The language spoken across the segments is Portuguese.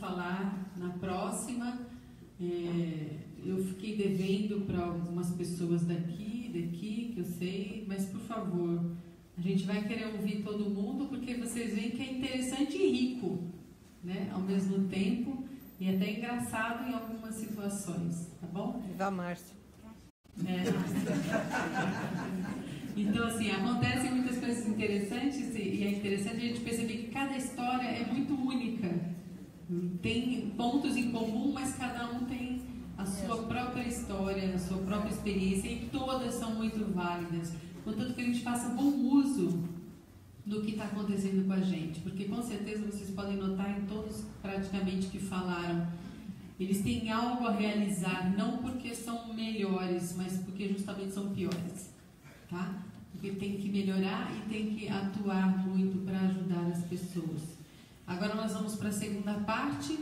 falar na próxima. Eu fiquei devendo para algumas pessoas daqui, que eu sei, mas por favor, a gente vai querer ouvir todo mundo, porque vocês veem que é interessante e rico, né, ao mesmo tempo, e até engraçado em algumas situações, tá bom? Viva Márcia. Então, assim, acontecem muitas coisas interessantes e é interessante a gente perceber que cada história é muito única. Tem pontos em comum, mas cada um tem a sua própria história, a sua própria experiência, e todas são muito válidas. Contanto que a gente faça bom uso do que está acontecendo com a gente, porque com certeza vocês podem notar em todos praticamente que falaram, eles têm algo a realizar, não porque são melhores, mas porque justamente são piores, tá? Porque tem que melhorar e tem que atuar muito para ajudar as pessoas. Agora nós vamos para a segunda parte.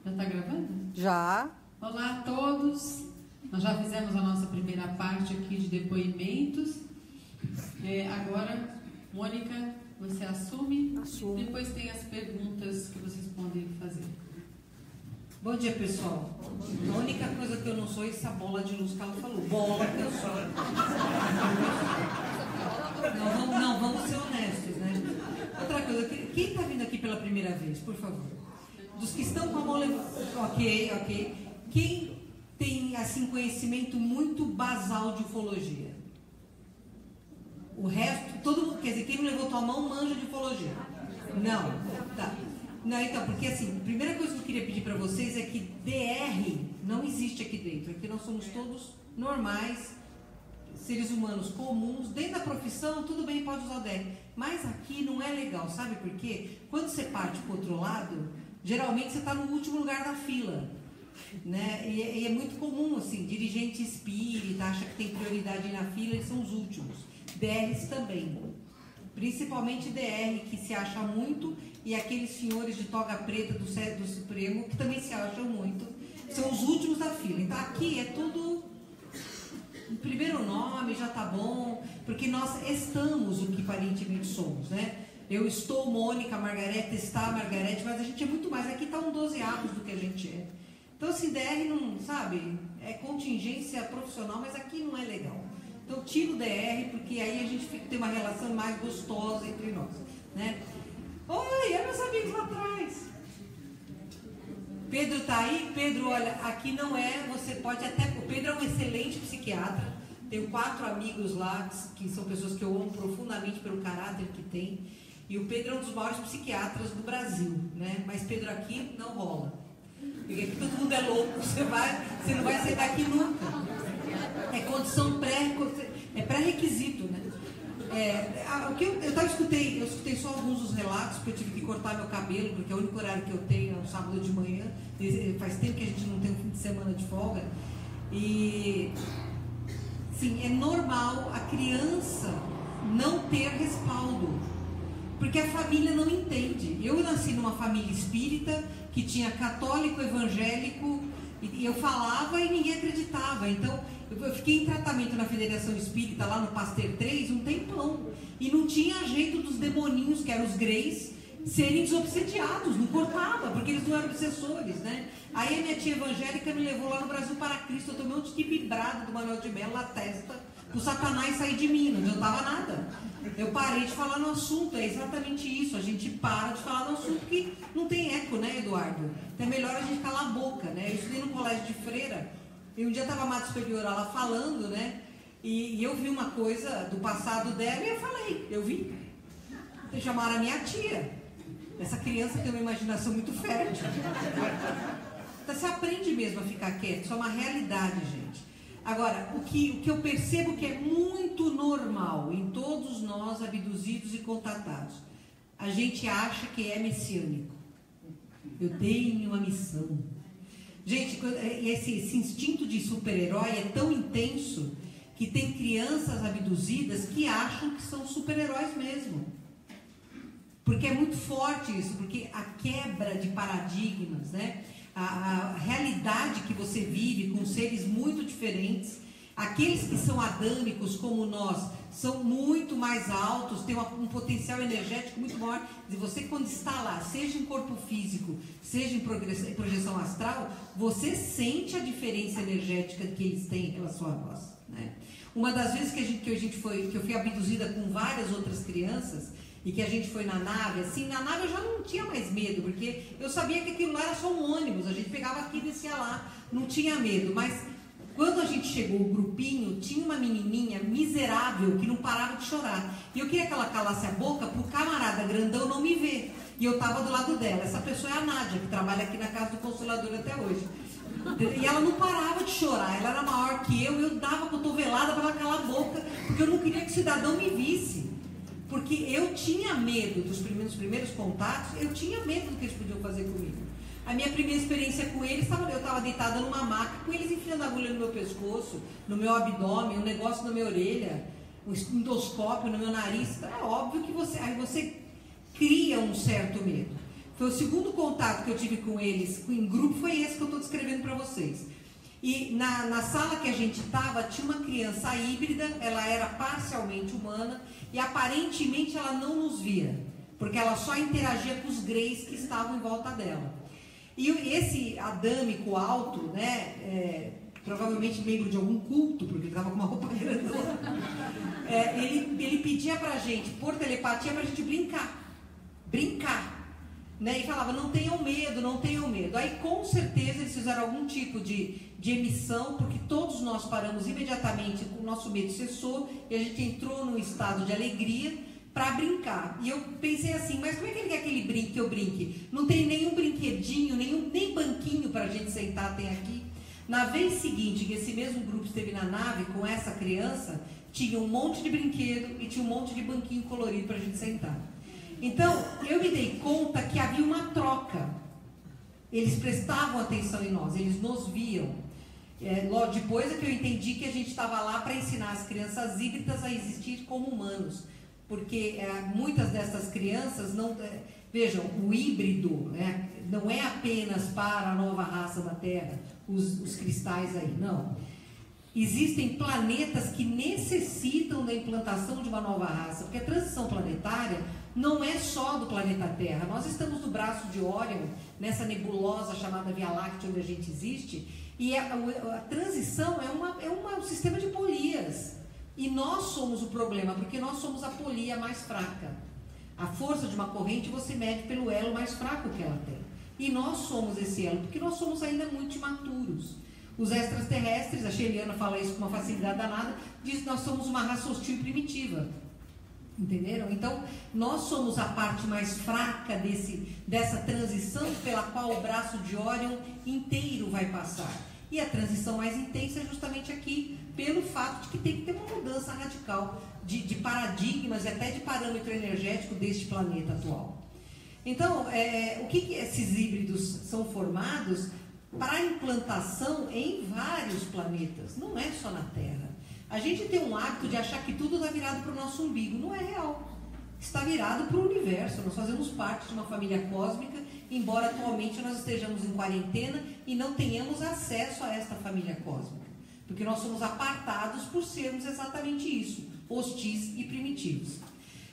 Já está gravando? Já. Olá a todos. Nós já fizemos a nossa primeira parte aqui de depoimentos. Agora, Mônica, você assume? Assumo. Depois tem as perguntas que vocês podem fazer. Bom dia, pessoal. A única coisa que eu não sou é essa bola de luz que ela falou. Bola que eu sou. Não, vamos ser honestos, né? Outra coisa, quem está vindo aqui pela primeira vez, por favor? Dos que estão com a mão levantada. Ok. Quem tem, assim, conhecimento muito basal de ufologia? O resto, todo mundo, quer dizer, quem não levantou a mão manja de ufologia? Não. Tá. Não, então, porque assim, a primeira coisa que eu queria pedir para vocês é que DR não existe aqui dentro. Aqui nós somos todos normais, seres humanos comuns. Dentro da profissão, tudo bem, pode usar o DR. Mas aqui não é legal, sabe por quê? Quando você parte para o outro lado, geralmente você está no último lugar da fila, né? E é muito comum, assim, dirigente espírita, acha que tem prioridade na fila, eles são os últimos. DRs também. Principalmente DR, que se acha muito, e aqueles senhores de toga preta do Supremo, que também se acham muito, são os últimos da fila. Então aqui é tudo, o primeiro nome já tá bom, porque nós estamos o que aparentemente somos, né? Eu estou Mônica, Margarete está Margarete, mas a gente é muito mais. Aqui tá um 12avos do que a gente é. Então assim, DR não, sabe, é contingência profissional, mas aqui não é legal. Então tira o DR, porque aí a gente tem uma relação mais gostosa entre nós, né? Oi, é meus amigos lá atrás. Pedro tá aí? Pedro, olha, aqui não é, você pode até... O Pedro é um excelente psiquiatra. Tenho 4 amigos lá, que são pessoas que eu amo profundamente pelo caráter que tem. E o Pedro é um dos maiores psiquiatras do Brasil, né? Mas Pedro aqui não rola. Porque aqui todo mundo é louco, você não vai sair daqui nunca. É condição pré-requisito, né? Eu escutei só alguns dos relatos, porque eu tive que cortar meu cabelo, porque é o único horário que eu tenho é um sábado de manhã. Faz tempo que a gente não tem um fim de semana de folga. E, sim, é normal a criança não ter respaldo, porque a família não entende. Eu nasci numa família espírita, que tinha católico, evangélico, e eu falava e ninguém acreditava. Então, eu fiquei em tratamento na Federação Espírita, lá no Pasteur 3, um tempão. E não tinha jeito dos demoninhos, que eram os greys, serem desobsediados. Não cortava, porque eles não eram obsessores, né? Aí a minha tia evangélica me levou lá no Brasil para Cristo. Eu tomei um tipo vibrado do Manuel de Mello na testa, o Satanás sair de mim, não adiantava nada. Eu parei de falar no assunto, é exatamente isso. A gente para de falar no assunto que não tem eco, né, Eduardo? Então é melhor a gente calar a boca, né? Eu estudei no colégio de freira, e um dia estava a Mata Superior lá falando, né? E eu vi uma coisa do passado dela e eu falei, eu vi. Eles chamaram a minha tia. Essa criança tem uma imaginação muito fértil. Então você aprende mesmo a ficar quieto, isso é uma realidade, gente. Agora, o que eu percebo que é muito normal em todos nós abduzidos e contatados, a gente acha que é messiânico. Eu tenho uma missão. Gente, esse instinto de super-herói é tão intenso que tem crianças abduzidas que acham que são super-heróis mesmo. Porque é muito forte isso, porque a quebra de paradigmas, né? A realidade que você vive com seres muito diferentes, Aqueles que são adâmicos como nós são muito mais altos, têm um potencial energético muito maior. E você, quando está lá, seja em corpo físico, seja em projeção astral, você sente a diferença energética que eles têm em relação a nós, né? Uma das vezes que eu fui abduzida com várias outras crianças e que a gente foi na nave, assim, na nave eu já não tinha mais medo, porque eu sabia que aquilo lá era só um ônibus, a gente pegava aqui e descia lá, não tinha medo. Mas quando a gente chegou, o grupinho, tinha uma menininha miserável que não parava de chorar. E eu queria que ela calasse a boca para o camarada grandão não me ver. E eu estava do lado dela. Essa pessoa é a Nádia, que trabalha aqui na Casa do Consolador até hoje. E ela não parava de chorar, ela era maior que eu dava cotovelada para ela calar a boca, porque eu não queria que o cidadão me visse. Porque eu tinha medo dos primeiros contatos, eu tinha medo do que eles podiam fazer comigo. A minha primeira experiência com eles, eu estava deitada numa maca, com eles enfiando agulha no meu pescoço, no meu abdômen, um negócio na minha orelha, um endoscópio no meu nariz. É óbvio que você cria um certo medo. Foi o segundo contato que eu tive com eles, em grupo, foi esse que eu estou descrevendo para vocês. E na sala que a gente estava, tinha uma criança híbrida, ela era parcialmente humana, e aparentemente ela não nos via, porque ela só interagia com os greys que estavam em volta dela. E esse adâmico alto, né, provavelmente membro de algum culto, porque ele estava com uma roupa grandona, ele pedia pra gente, por telepatia, pra gente brincar, né, e falava, não tenham medo, não tenham medo. Aí com certeza eles fizeram algum tipo de emissão, porque todos nós paramos imediatamente, o nosso medo cessou, e a gente entrou num estado de alegria para brincar. E eu pensei assim, mas como é que ele quer que eu brinque? Não tem nenhum brinquedinho, nem banquinho para a gente sentar, tem aqui. Na vez seguinte, que esse mesmo grupo esteve na nave com essa criança, tinha um monte de brinquedo e tinha um monte de banquinho colorido para a gente sentar. Então, eu me dei conta que havia uma troca. Eles prestavam atenção em nós, eles nos viam. Logo depois é que eu entendi que a gente estava lá para ensinar as crianças híbridas a existir como humanos. Porque muitas dessas crianças não... vejam, o híbrido, né, não é apenas para a nova raça da Terra, os cristais aí, não. Existem planetas que necessitam da implantação de uma nova raça, porque a transição planetária não é só do planeta Terra. Nós estamos no braço de Órion, nessa nebulosa chamada Via Láctea, onde a gente existe, e a transição é um sistema de polias. E nós somos o problema, porque nós somos a polia mais fraca. A força de uma corrente você mede pelo elo mais fraco que ela tem. E nós somos esse elo, porque nós somos ainda muito imaturos. Os extraterrestres, a Sheliana fala isso com uma facilidade danada, diz que nós somos uma raça hostil e primitiva. Entenderam? Então, nós somos a parte mais fraca dessa transição pela qual o braço de Órion inteiro vai passar. E a transição mais intensa é justamente aqui, pelo fato de que tem que ter uma mudança radical de paradigmas e até de parâmetro energético deste planeta atual. Então, o que esses híbridos são formados? Para implantação em vários planetas, não é só na Terra. A gente tem um hábito de achar que tudo está virado para o nosso umbigo. Não é real. Está virado para o universo. Nós fazemos parte de uma família cósmica, embora atualmente nós estejamos em quarentena e não tenhamos acesso a esta família cósmica. Porque nós somos apartados por sermos exatamente isso, hostis e primitivos.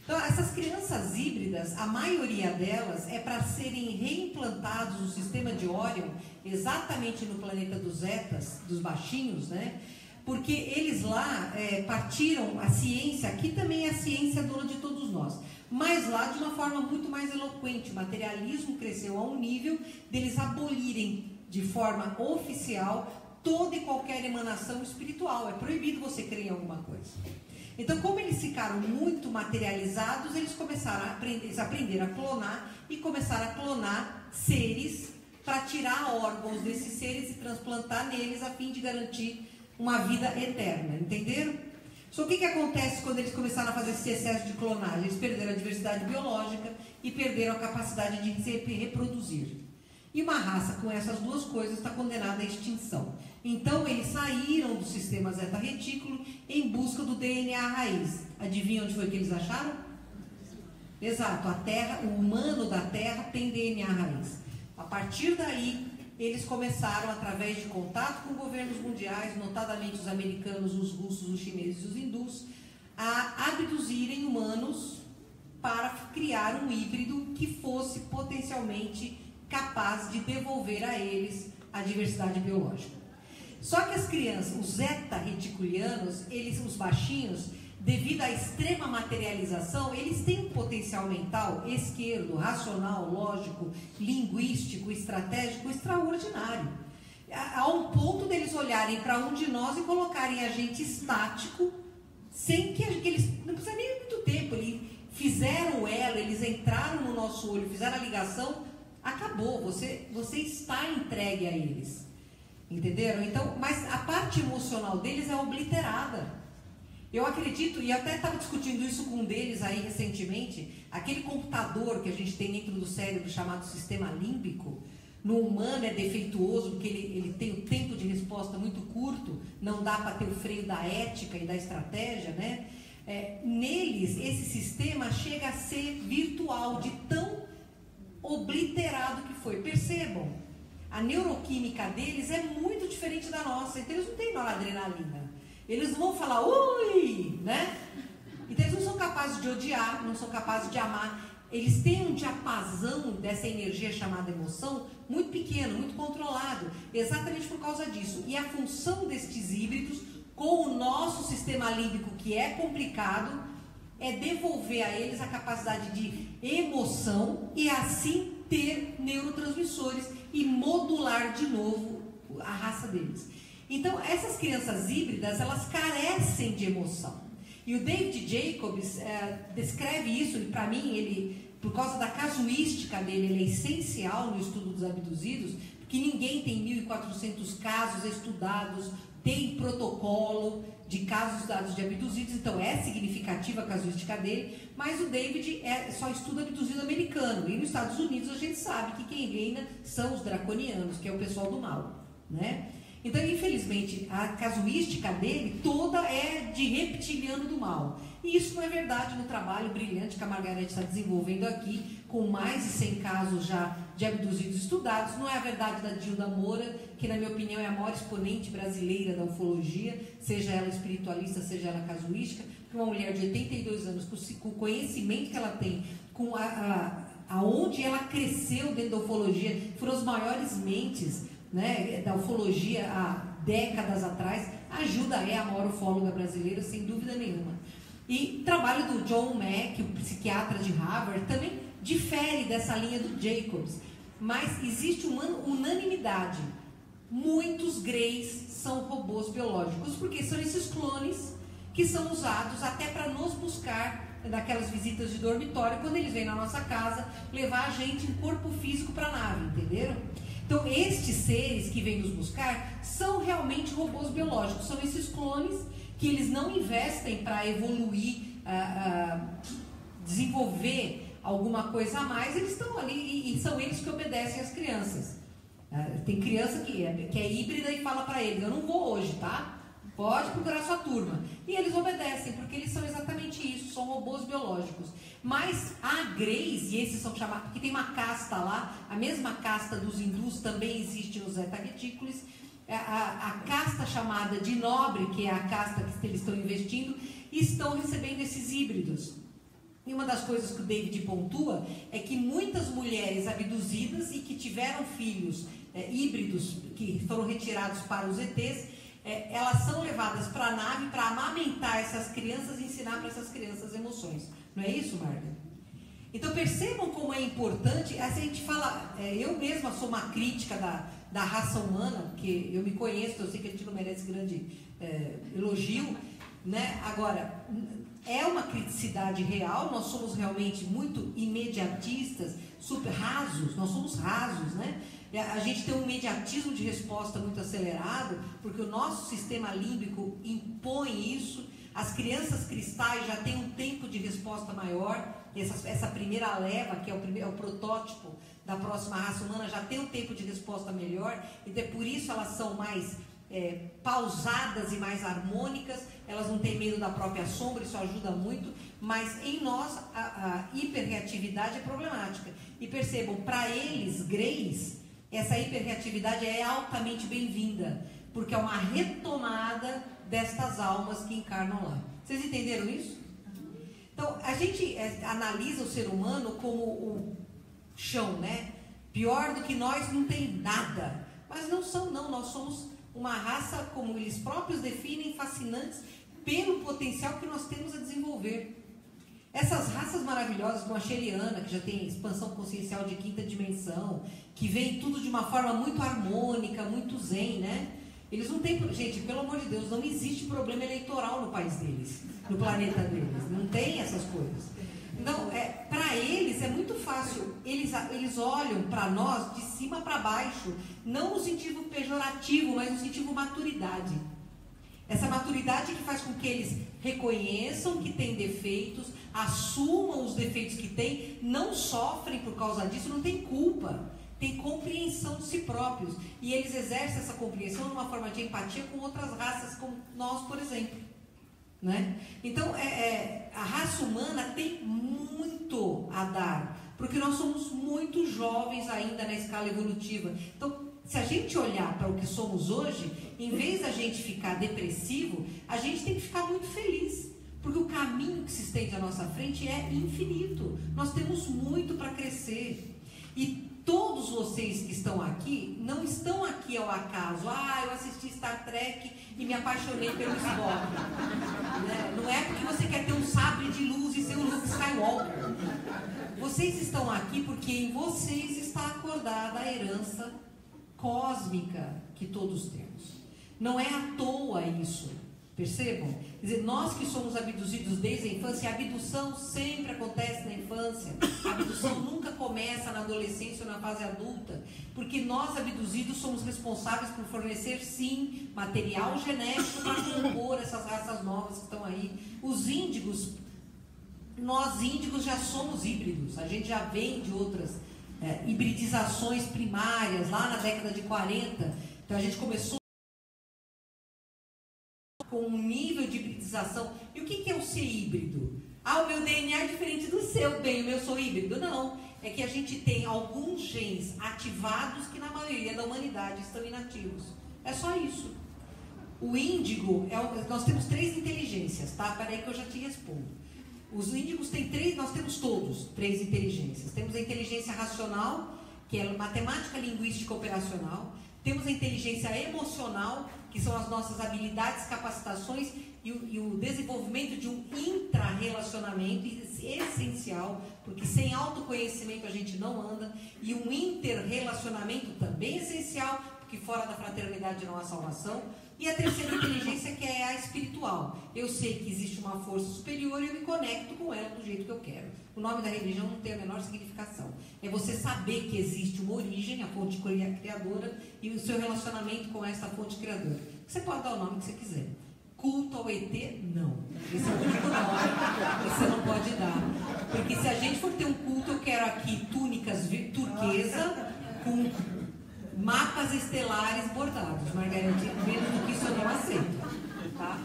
Então, essas crianças híbridas, a maioria delas é para serem reimplantados no sistema de Órion, exatamente no planeta dos Zetas, dos baixinhos, né? Porque eles lá partiram a ciência, aqui também é a ciência dona de todos nós, mas lá de uma forma muito mais eloquente. O materialismo cresceu a um nível deles abolirem de forma oficial toda e qualquer emanação espiritual. É proibido você crer em alguma coisa. Então, como eles ficaram muito materializados, eles aprenderam a clonar e começaram a clonar seres para tirar órgãos desses seres e transplantar neles a fim de garantir uma vida eterna, entenderam? Só o que acontece quando eles começaram a fazer esse excesso de clonagem? Eles perderam a diversidade biológica e perderam a capacidade de se reproduzir. E uma raça com essas duas coisas está condenada à extinção. Então, eles saíram do sistema zeta retículo em busca do DNA raiz. Adivinha onde foi que eles acharam? Exato, a Terra, o humano da Terra tem DNA raiz. A partir daí, eles começaram, através de contato com governos mundiais, notadamente os americanos, os russos, os chineses e os hindus, a abduzirem humanos para criar um híbrido que fosse potencialmente capaz de devolver a eles a diversidade biológica. Só que as crianças, os zeta-reticulianos, eles, os baixinhos, devido à extrema materialização, eles têm um potencial mental esquerdo, racional, lógico, linguístico, estratégico extraordinário. Há um ponto deles olharem para um de nós e colocarem a gente estático, sem que eles, não precisa nem muito tempo, eles fizeram o elo, eles entraram no nosso olho, fizeram a ligação, acabou, você está entregue a eles. Entenderam? Então, mas a parte emocional deles é obliterada. Eu acredito, e até estava discutindo isso com um deles aí recentemente, aquele computador que a gente tem dentro do cérebro chamado sistema límbico, no humano é defeituoso porque ele tem o tempo de resposta muito curto, não dá para ter o freio da ética e da estratégia, né? Neles, esse sistema chega a ser virtual, de tão obliterado que foi. Percebam, a neuroquímica deles é muito diferente da nossa, então eles não têm noradrenalina. Eles não vão falar, ui, né? Então eles não são capazes de odiar, não são capazes de amar. Eles têm um diapasão dessa energia chamada emoção muito pequeno, muito controlado, exatamente por causa disso. E a função destes híbridos, com o nosso sistema límbico, que é complicado, é devolver a eles a capacidade de emoção e assim ter neurotransmissores e modular de novo a raça deles. Então, essas crianças híbridas, elas carecem de emoção. E o David Jacobs descreve isso, e para mim, ele, por causa da casuística dele, ele é essencial no estudo dos abduzidos, porque ninguém tem 1.400 casos estudados, tem protocolo de casos dados de abduzidos, então é significativa a casuística dele, mas o David só estuda abduzido americano, e nos Estados Unidos a gente sabe que quem reina são os draconianos, que é o pessoal do mal, né? Então, infelizmente, a casuística dele toda é de reptiliano do mal. E isso não é verdade no trabalho brilhante que a Margarete está desenvolvendo aqui, com mais de 100 casos já de abduzidos estudados. Não é a verdade da Dilda Moura, que na minha opinião é a maior exponente brasileira da ufologia, seja ela espiritualista, seja ela casuística, porque uma mulher de 82 anos, com o conhecimento que ela tem, com aonde ela cresceu dentro da ufologia, foram as maiores mentes, né, da ufologia há décadas atrás, ajuda a maior ufóloga brasileira, sem dúvida nenhuma. E o trabalho do John Mack, o psiquiatra de Harvard, também difere dessa linha do Jacobs, mas existe uma unanimidade. Muitos greys são robôs biológicos, porque são esses clones que são usados até para nos buscar naquelas visitas de dormitório, quando eles vêm na nossa casa, levar a gente em corpo físico para a nave, entenderam? Então, estes seres que vêm nos buscar são realmente robôs biológicos, são esses clones que eles não investem para evoluir, desenvolver alguma coisa a mais, eles estão ali e são eles que obedecem às crianças. Tem criança que é híbrida e fala para eles, eu não vou hoje, tá? Pode procurar sua turma. E eles obedecem, porque eles são exatamente isso, são robôs biológicos. Mas há greys, e esses são chamados, porque tem uma casta lá, a mesma casta dos hindus também existe nos zeta-retículos, a casta chamada de nobre, que é a casta que eles estão investindo, estão recebendo esses híbridos. E uma das coisas que o David pontua é que muitas mulheres abduzidas e que tiveram filhos híbridos, que foram retirados para os ETs, elas são levadas para a nave para amamentar essas crianças e ensinar para essas crianças emoções. Não é isso, Marga? Então percebam como é importante. A gente fala, eu mesma sou uma crítica da raça humana, porque eu me conheço, eu sei que a gente não merece grande elogio, né? Agora, é uma criticidade real, nós somos realmente muito imediatistas, super rasos, nós somos rasos, né? A gente tem um imediatismo de resposta muito acelerado, porque o nosso sistema límbico impõe isso. As crianças cristais já têm um tempo de resposta maior. Essa primeira leva, que é o protótipo da próxima raça humana, já tem um tempo de resposta melhor. Então, por isso elas são mais pausadas e mais harmônicas. Elas não têm medo da própria sombra, isso ajuda muito. Mas em nós, a hiperreatividade é problemática. E percebam, para eles, greys, essa hiperreatividade é altamente bem-vinda, porque é uma retomada destas almas que encarnam lá. Vocês entenderam isso? Então, a gente analisa o ser humano como o chão, né? Pior do que nós não tem nada. Mas não são, não. Nós somos uma raça, como eles próprios definem, fascinantes pelo potencial que nós temos a desenvolver. Essas raças maravilhosas, como a Sheriana, que já tem expansão consciencial de 5ª dimensão, que vem tudo de uma forma muito harmônica, muito zen, né? Eles não têm... Gente, pelo amor de Deus, não existe problema eleitoral no país deles, no planeta deles. Não tem essas coisas. Então, para eles é muito fácil. Eles olham para nós de cima para baixo, não no sentido pejorativo, mas no sentido maturidade. Essa maturidade que faz com que eles reconheçam que têm defeitos, assumam os defeitos que têm, não sofrem por causa disso, não tem culpa, tem compreensão de si próprios. E eles exercem essa compreensão numa forma de empatia com outras raças, como nós, por exemplo. Né? Então, a raça humana tem muito a dar, porque nós somos muito jovens ainda na escala evolutiva. Então, se a gente olhar para o que somos hoje, em vez da gente ficar depressivo, a gente tem que ficar muito feliz, porque o caminho que se estende à nossa frente é infinito. Nós temos muito para crescer. E todos vocês que estão aqui, não estão aqui ao acaso. Eu assisti Star Trek e me apaixonei pelo Spock. Né? Não é porque você quer ter um sabre de luz e ser o Luke Skywalker. Vocês estão aqui porque em vocês está acordada a herança cósmica que todos temos. Não é à toa isso, percebam? Quer dizer, nós que somos abduzidos desde a infância, a abdução sempre acontece na infância, a abdução nunca começa na adolescência ou na fase adulta, porque nós abduzidos somos responsáveis por fornecer, sim, material genético para compor essas raças novas que estão aí. Os índigos, nós índigos já somos híbridos, a gente já vem de outras hibridizações primárias, lá na década de 40, então a gente começou com um nível de hibridização. E o que é o ser híbrido? O meu DNA é diferente do seu, bem, o meu sou híbrido. Não, é que a gente tem alguns genes ativados que na maioria da humanidade estão inativos. É só isso. O índigo, nós temos 3 inteligências, tá? Peraí que eu já te respondo. Os índigos têm 3, nós temos todos 3 inteligências. Temos a inteligência racional, que é matemática, linguística, operacional. Temos a inteligência emocional, que são as nossas habilidades, capacitações e o desenvolvimento de um intra-relacionamento essencial, porque sem autoconhecimento a gente não anda, e um inter-relacionamento também essencial, porque fora da fraternidade não há salvação. E a terceira inteligência, que é a espiritual. Eu sei que existe uma força superior e eu me conecto com ela do jeito que eu quero. O nome da religião não tem a menor significação. É você saber que existe uma origem, a fonte criadora, e o seu relacionamento com essa fonte criadora. Você pode dar o nome que você quiser. Culto ao ET? Não. Esse é o único nome que você não pode dar. Porque se a gente for ter um culto, eu quero aqui túnicas turquesa com mapas estelares bordados, Margarete, menos do que isso eu não aceito, tá?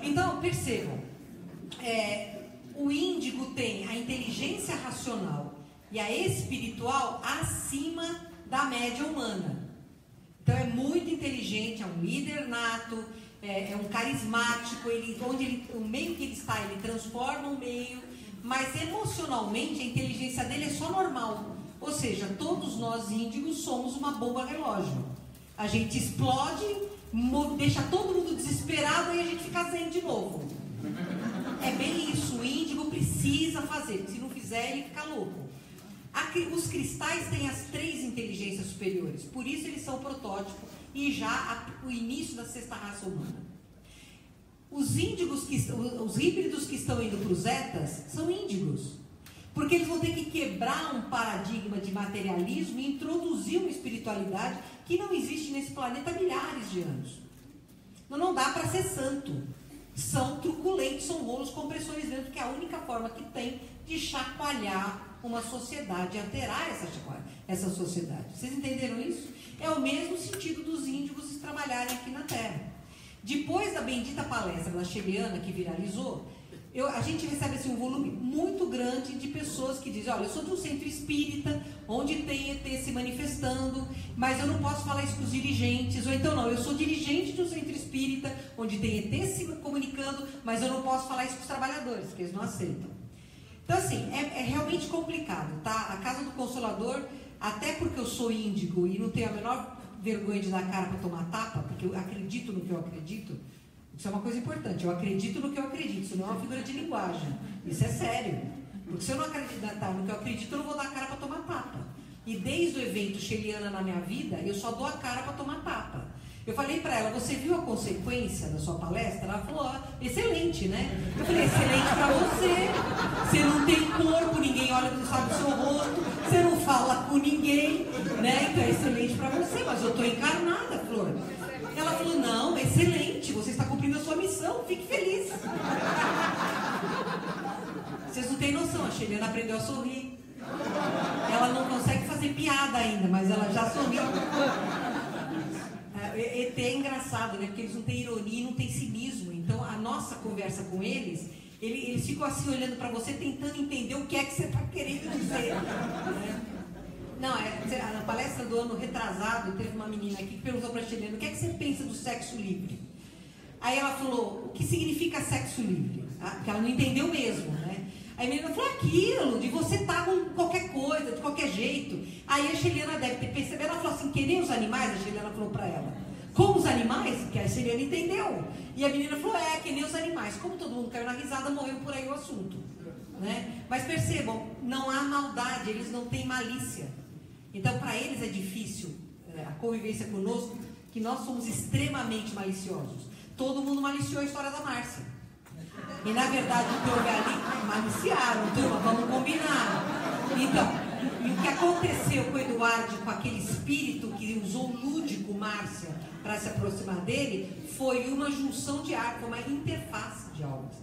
Então, percebam, o índigo tem a inteligência racional e a espiritual acima da média humana. Então, é muito inteligente, é um líder nato, é um carismático, o meio que ele está, ele transforma o meio, mas emocionalmente a inteligência dele é só normal. Ou seja, todos nós índigos somos uma bomba relógio. A gente explode, deixa todo mundo desesperado e a gente fica zen de novo. É bem isso, o índigo precisa fazer, se não fizer ele fica louco. Os cristais têm as 3 inteligências superiores, por isso eles são o protótipo e já o início da 6ª raça humana. Os índigos, os híbridos que estão indo para os Zetas são índigos. Porque eles vão ter que quebrar um paradigma de materialismo e introduzir uma espiritualidade que não existe nesse planeta há milhares de anos. Não dá para ser santo. São truculentos, são rolos compressores dentro, que é a única forma que tem de chacoalhar uma sociedade, alterar essa sociedade. Vocês entenderam isso? É o mesmo sentido dos índigos trabalharem aqui na Terra. Depois da bendita palestra da Sheriana que viralizou, a gente recebe assim, um volume muito grande de pessoas que dizem, olha, eu sou de um centro espírita, onde tem ET se manifestando, mas eu não posso falar isso com os dirigentes, ou então não, eu sou dirigente de um centro espírita, onde tem ET se comunicando, mas eu não posso falar isso com os trabalhadores, porque eles não aceitam. Então assim, é realmente complicado, tá? A Casa do Consolador, até porque eu sou índigo e não tenho a menor vergonha de dar cara para tomar tapa, porque eu acredito no que eu acredito, isso é uma coisa importante, eu acredito no que eu acredito, isso não é uma figura de linguagem, isso é sério, porque se eu não acreditar no que eu acredito, eu não vou dar a cara para tomar tapa. E desde o evento Sheliana na minha vida, eu só dou a cara para tomar tapa. Eu falei para ela, você viu a consequência da sua palestra? Ela falou, excelente, né? Eu falei, excelente para você. Você não tem corpo, ninguém olha, não sabe o seu rosto, você não fala com ninguém, né? Então é excelente para você, mas eu estou encarnada, Flor. Ela falou, não, excelente, você está cumprindo a sua missão, fique feliz. Vocês não têm noção, a Sheliana aprendeu a sorrir. Ela não consegue fazer piada ainda, mas ela já sorriu. ET é engraçado, né? Porque eles não têm ironia, não têm cinismo. Então, a nossa conversa com eles, eles ficam assim olhando para você, tentando entender o que é que você está querendo dizer. Não, na palestra do ano retrasado, teve uma menina aqui que perguntou para a Sheliana, o que é que você pensa do sexo livre? Aí ela falou, o que significa sexo livre? Porque ela não entendeu mesmo, né? Aí a menina falou, aquilo, de você estar com qualquer coisa, de qualquer jeito. Aí a Sheliana deve ter percebido, ela falou assim, que nem os animais, a Sheliana falou para ela. Como os animais? Que a Sheliana entendeu. E a menina falou, que nem os animais. Como todo mundo caiu na risada, morreu por aí o assunto. Né? Mas percebam, não há maldade, eles não têm malícia. Então, para eles é difícil a convivência conosco, que nós somos extremamente maliciosos. Todo mundo maliciou a história da Márcia. E, na verdade, o que houve ali, maliciaram, turma, vamos combinar. Então, e o que aconteceu com o Eduardo, com aquele espírito que usou o lúdico Márcia para se aproximar dele, foi uma junção de ar, foi uma interface de almas.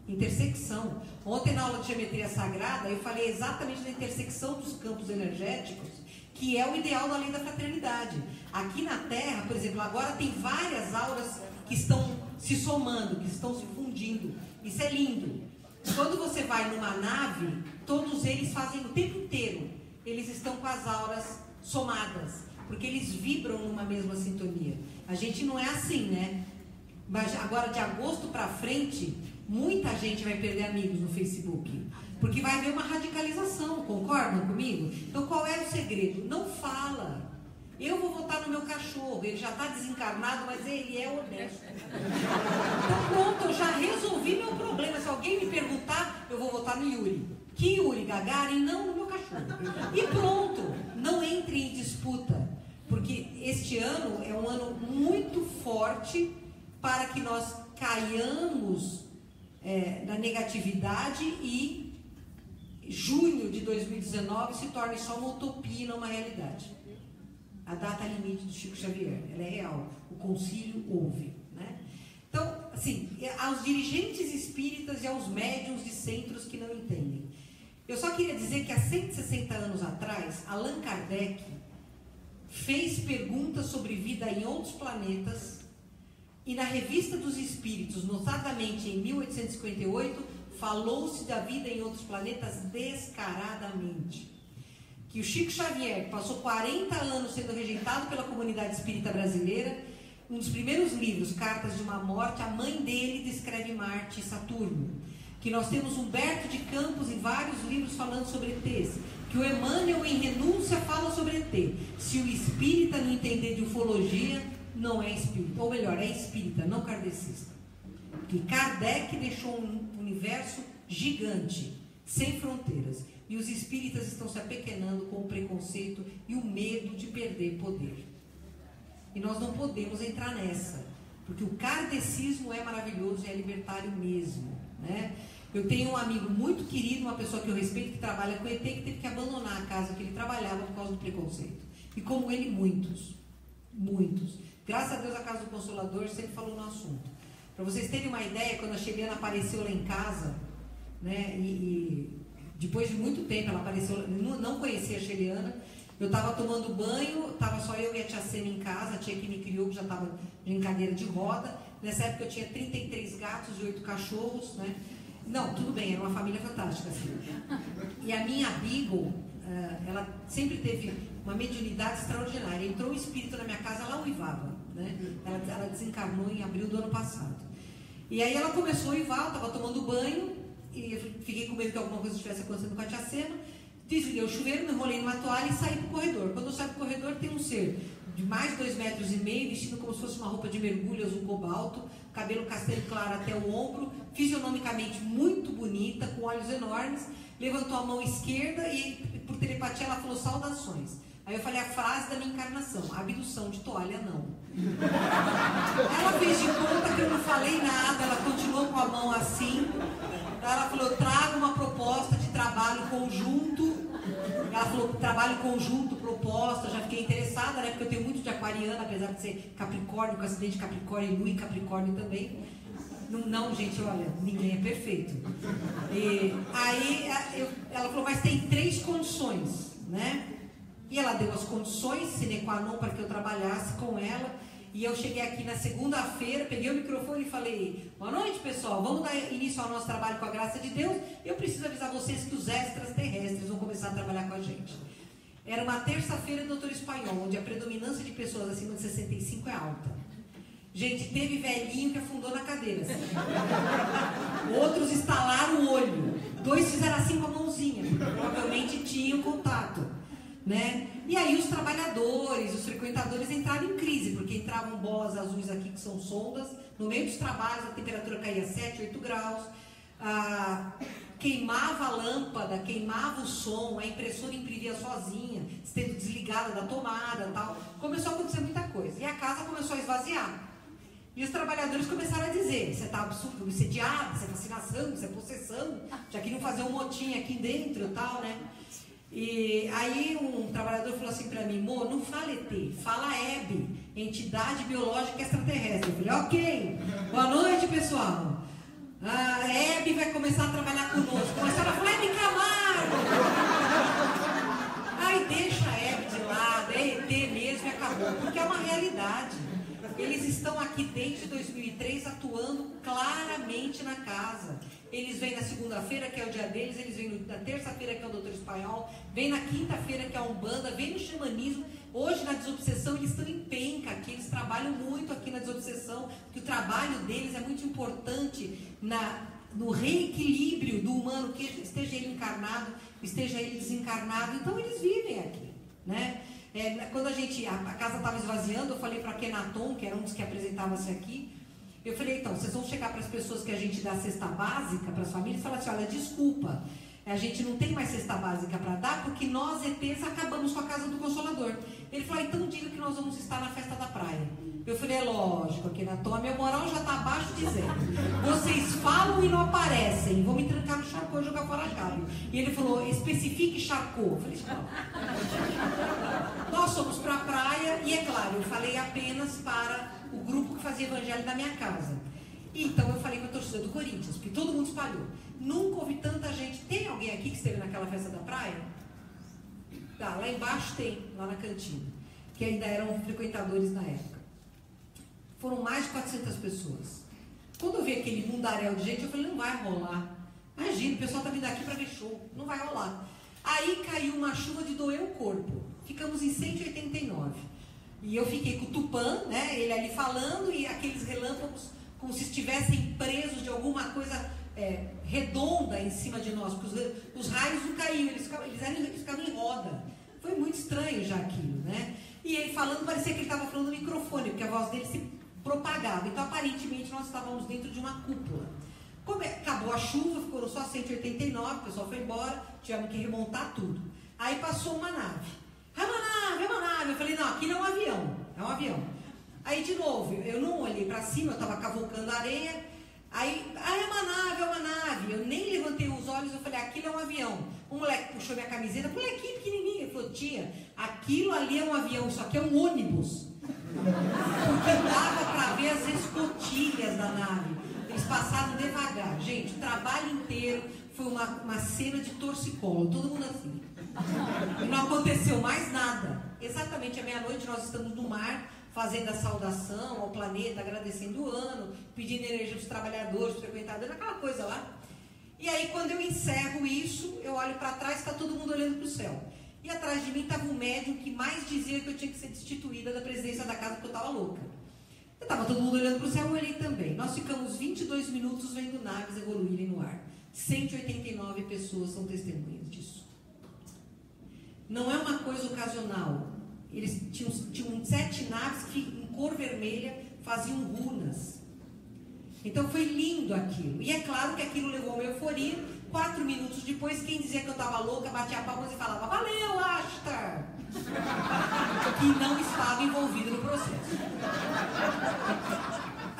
Intersecção. Ontem, na aula de geometria sagrada, eu falei exatamente da intersecção dos campos energéticos, que é o ideal da lei da fraternidade. Aqui na Terra, por exemplo, agora tem várias auras que estão se somando, que estão se fundindo. Isso é lindo. Quando você vai numa nave, todos eles fazem o tempo inteiro. Eles estão com as auras somadas, porque eles vibram numa mesma sintonia. A gente não é assim, né? Mas agora, de agosto para frente, muita gente vai perder amigos no Facebook, porque vai haver uma radicalização, concordam comigo? Então, qual é o segredo? Não fala. Eu vou votar no meu cachorro, ele já está desencarnado, mas ele é honesto. Então pronto, eu já resolvi meu problema. Se alguém me perguntar, eu vou votar no Yuri. Que Yuri Gagarin? Não, no meu cachorro. E pronto, não entre em disputa, porque este ano é um ano muito forte para que nós caiamos na negatividade e junho de 2019 se torne só uma utopia e não uma realidade. A data limite do Chico Xavier, ela é real. O concílio houve, né? Então, assim, aos dirigentes espíritas e aos médiuns de centros que não entendem. Eu só queria dizer que há 160 anos atrás, Allan Kardec fez perguntas sobre vida em outros planetas e na Revista dos Espíritos, notadamente em 1858, falou-se da vida em outros planetas descaradamente. Que o Chico Xavier passou 40 anos sendo rejeitado pela comunidade espírita brasileira. Um dos primeiros livros, Cartas de uma Morte, a mãe dele descreve Marte e Saturno. Que nós temos Humberto de Campos e vários livros falando sobre ETs. Que o Emmanuel, em Renúncia, fala sobre ET. Se o espírita não entender de ufologia, não é espírita. Ou melhor, é espírita, não kardecista. Porque Kardec deixou um universo gigante, sem fronteiras. E os espíritas estão se apequenando com o preconceito e o medo de perder poder. E nós não podemos entrar nessa, porque o kardecismo é maravilhoso e é libertário mesmo, né? Eu tenho um amigo muito querido, uma pessoa que eu respeito, que trabalha com ET, que teve que abandonar a casa que ele trabalhava por causa do preconceito. E como ele, muitos. Graças a Deus, a Casa do Consolador sempre falou no assunto. Para vocês terem uma ideia, quando a Sheliana apareceu lá em casa, né, e depois de muito tempo ela apareceu, não conhecia a Sheliana, eu estava tomando banho, estava só eu e a tia Sena em casa, a tia que me criou, que já estava em cadeira de roda. Nessa época eu tinha 33 gatos e 8 cachorros, né? Não, tudo bem, era uma família fantástica, assim. E a minha Beagle, ela sempre teve uma mediunidade extraordinária. Entrou um espírito na minha casa, ela uivava, né? Ela desencarnou em abril do ano passado. E aí ela começou a uivar, estava tomando banho, e eu fiquei com medo que alguma coisa estivesse acontecendo com a tia Sena. Desliguei o chuveiro, me enrolei numa toalha e saí para o corredor. Quando eu saio para o corredor, tem um ser de mais de 2,5 metros, vestido como se fosse uma roupa de mergulho azul cobalto, cabelo castanho claro até o ombro, fisionomicamente muito bonita, com olhos enormes, levantou a mão esquerda e, por telepatia, ela falou saudações. Aí eu falei a frase da minha encarnação: abdução de toalha não. Ela fez de conta que eu não falei nada, ela continuou com a mão assim. Ela falou: eu trago uma proposta de trabalho conjunto. Ela falou: trabalho conjunto, proposta. Já fiquei interessada, né? Porque eu tenho muito de aquariana, apesar de ser Capricórnio, com acidente de Capricórnio e Lua em Capricórnio também. Não, gente, olha, ninguém é perfeito. E aí ela falou: mas tem 3 condições, né? E ela deu as condições sine qua non para que eu trabalhasse com ela. E eu cheguei aqui na segunda-feira, peguei o microfone e falei: boa noite, pessoal, vamos dar início ao nosso trabalho com a graça de Deus. Eu preciso avisar vocês que os extraterrestres vão começar a trabalhar com a gente. Era uma terça-feira, doutor Espanhol, onde a predominância de pessoas acima de 65 é alta. Gente, teve velhinho que afundou na cadeira, assim. Outros estalaram o olho. 2 fizeram assim com a mãozinha, porque provavelmente tinham contato, né? E aí os trabalhadores, os frequentadores entraram em crise, porque entravam bolas azuis aqui, que são sondas. No meio dos trabalhos, a temperatura caía 7, 8 graus. Queimava a lâmpada, queimava o som, a impressora imprimia sozinha, sendo desligada da tomada e tal. Começou a acontecer muita coisa. E a casa começou a esvaziar. E os trabalhadores começaram a dizer: isso é absurdo, isso é diabo, isso é fascinação, isso é possessão. Já queriam fazer um motim aqui dentro e tal, né? E aí um trabalhador falou assim pra mim: Mo, não fala ET, fala EB, entidade biológica extraterrestre. Eu falei: ok, boa noite, pessoal. A EB vai começar a trabalhar conosco. Começaram a falar: EB Camargo. Aí deixa a EB de lado, é ET mesmo e acabou, porque é uma realidade. Eles estão aqui desde 2003 atuando claramente na casa. Eles vêm na segunda-feira, que é o dia deles, eles vêm na terça-feira, que é o doutor Espanhol, vêm na quinta-feira, que é a Umbanda, vêm no xamanismo. Hoje, na desobsessão, eles estão em penca aqui, eles trabalham muito aqui na desobsessão, porque o trabalho deles é muito importante no reequilíbrio do humano, que esteja ele encarnado, esteja ele desencarnado. Então, eles vivem aqui, né? Quando a casa estava esvaziando, eu falei para Kenaton, que era um dos que apresentava-se aqui, eu falei: então, vocês vão chegar para as pessoas que a gente dá cesta básica para as famílias e falar assim: olha, desculpa, a gente não tem mais cesta básica para dar, porque nós, ETs, acabamos com a Casa do Consolador. Ele falou: então diga que nós vamos estar na festa da praia. Eu falei: é lógico, Kenaton, a minha moral já está abaixo de 0. Vocês falam e não aparecem, vão me trancar no charcô e jogar fora a chave. E ele falou: especifique charcô. Eu falei: não. Nós fomos para a praia e, é claro, eu falei apenas para o grupo que fazia evangelho da minha casa. Então eu falei para a torcida do Corinthians, porque todo mundo espalhou. Nunca ouvi tanta gente. Tem alguém aqui que esteve naquela festa da praia? Tá, lá embaixo tem, lá na cantina, que ainda eram frequentadores na época. Foram mais de 400 pessoas. Quando eu vi aquele mundaréu de gente, eu falei: não vai rolar. Imagina, o pessoal está vindo aqui para ver show, não vai rolar. Aí caiu uma chuva de doer o corpo. Ficamos em 189. E eu fiquei com o Tupã, né, ele ali falando, e aqueles relâmpagos como se estivessem presos de alguma coisa redonda em cima de nós, porque os raios não caíam, eles ficavam em roda. Foi muito estranho já aquilo, né? E ele falando, parecia que ele estava falando no microfone, porque a voz dele se propagava. Então, aparentemente, nós estávamos dentro de uma cúpula. Acabou a chuva, foram só 189, o pessoal foi embora, tivemos que remontar tudo. Aí passou uma nave. É uma nave. Eu falei: não, aqui não é um avião, é um avião. Aí, de novo, eu não olhei para cima, eu estava cavocando areia. Aí, é uma nave. Eu nem levantei os olhos, eu falei: aquilo é um avião. Um moleque puxou minha camiseta, molequinho pequenininho. Ele falou: tia, aquilo ali é um avião, isso aqui é um ônibus. Porque dava para ver as escotilhas da nave. Eles passaram devagar. Gente, o trabalho inteiro foi uma cena de torcicolo, todo mundo assim. E não aconteceu mais nada. Exatamente à meia-noite nós estamos no mar, fazendo a saudação ao planeta, agradecendo o ano, pedindo energia dos trabalhadores, dos frequentadores, aquela coisa lá. E aí, quando eu encerro isso, eu olho para trás, está todo mundo olhando para o céu. E atrás de mim estava um médium que mais dizia que eu tinha que ser destituída da presidência da casa porque eu estava louca. Estava todo mundo olhando para o céu, eu olhei também. Nós ficamos 22 minutos vendo naves evoluírem no ar. 189 pessoas são testemunhas disso. Não é uma coisa ocasional. Eles tinham 7 naves que, em cor vermelha, faziam runas. Então foi lindo aquilo. E é claro que aquilo levou a uma euforia. 4 minutos depois, quem dizia que eu estava louca, batia palmas e falava: valeu, Ashtar! Que não estava envolvido no processo.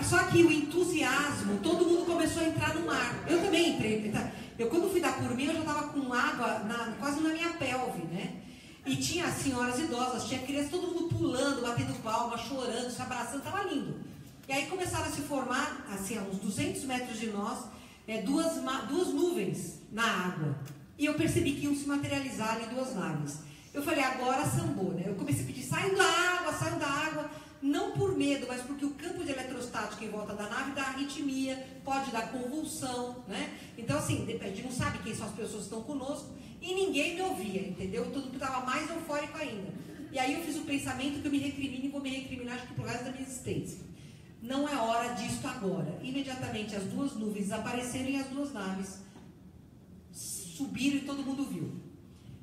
Só que o entusiasmo, todo mundo começou a entrar no mar. Eu também entrei. Eu, quando fui dar por mim, eu já estava com água quase na minha pelve, né? E tinha senhoras idosas, tinha crianças, todo mundo pulando, batendo palma, chorando, se abraçando, estava lindo. E aí começaram a se formar, assim, a uns 200 metros de nós, duas nuvens na água. E eu percebi que iam se materializar ali 2 naves. Eu falei: agora sambou, né? Eu comecei a pedir: saiam da água, não por medo, mas porque o campo de eletrostática em volta da nave dá arritmia, pode dar convulsão, né? Então, assim, a gente não sabe quem são as pessoas que estão conosco, e ninguém me ouvia, entendeu? Todo mundo estava mais eufórico ainda. E aí eu fiz o pensamento que eu me recrimino e vou me recriminar, acho que pro resto da minha existência. Não é hora disto agora. Imediatamente as 2 nuvens apareceram e as 2 naves subiram e todo mundo viu.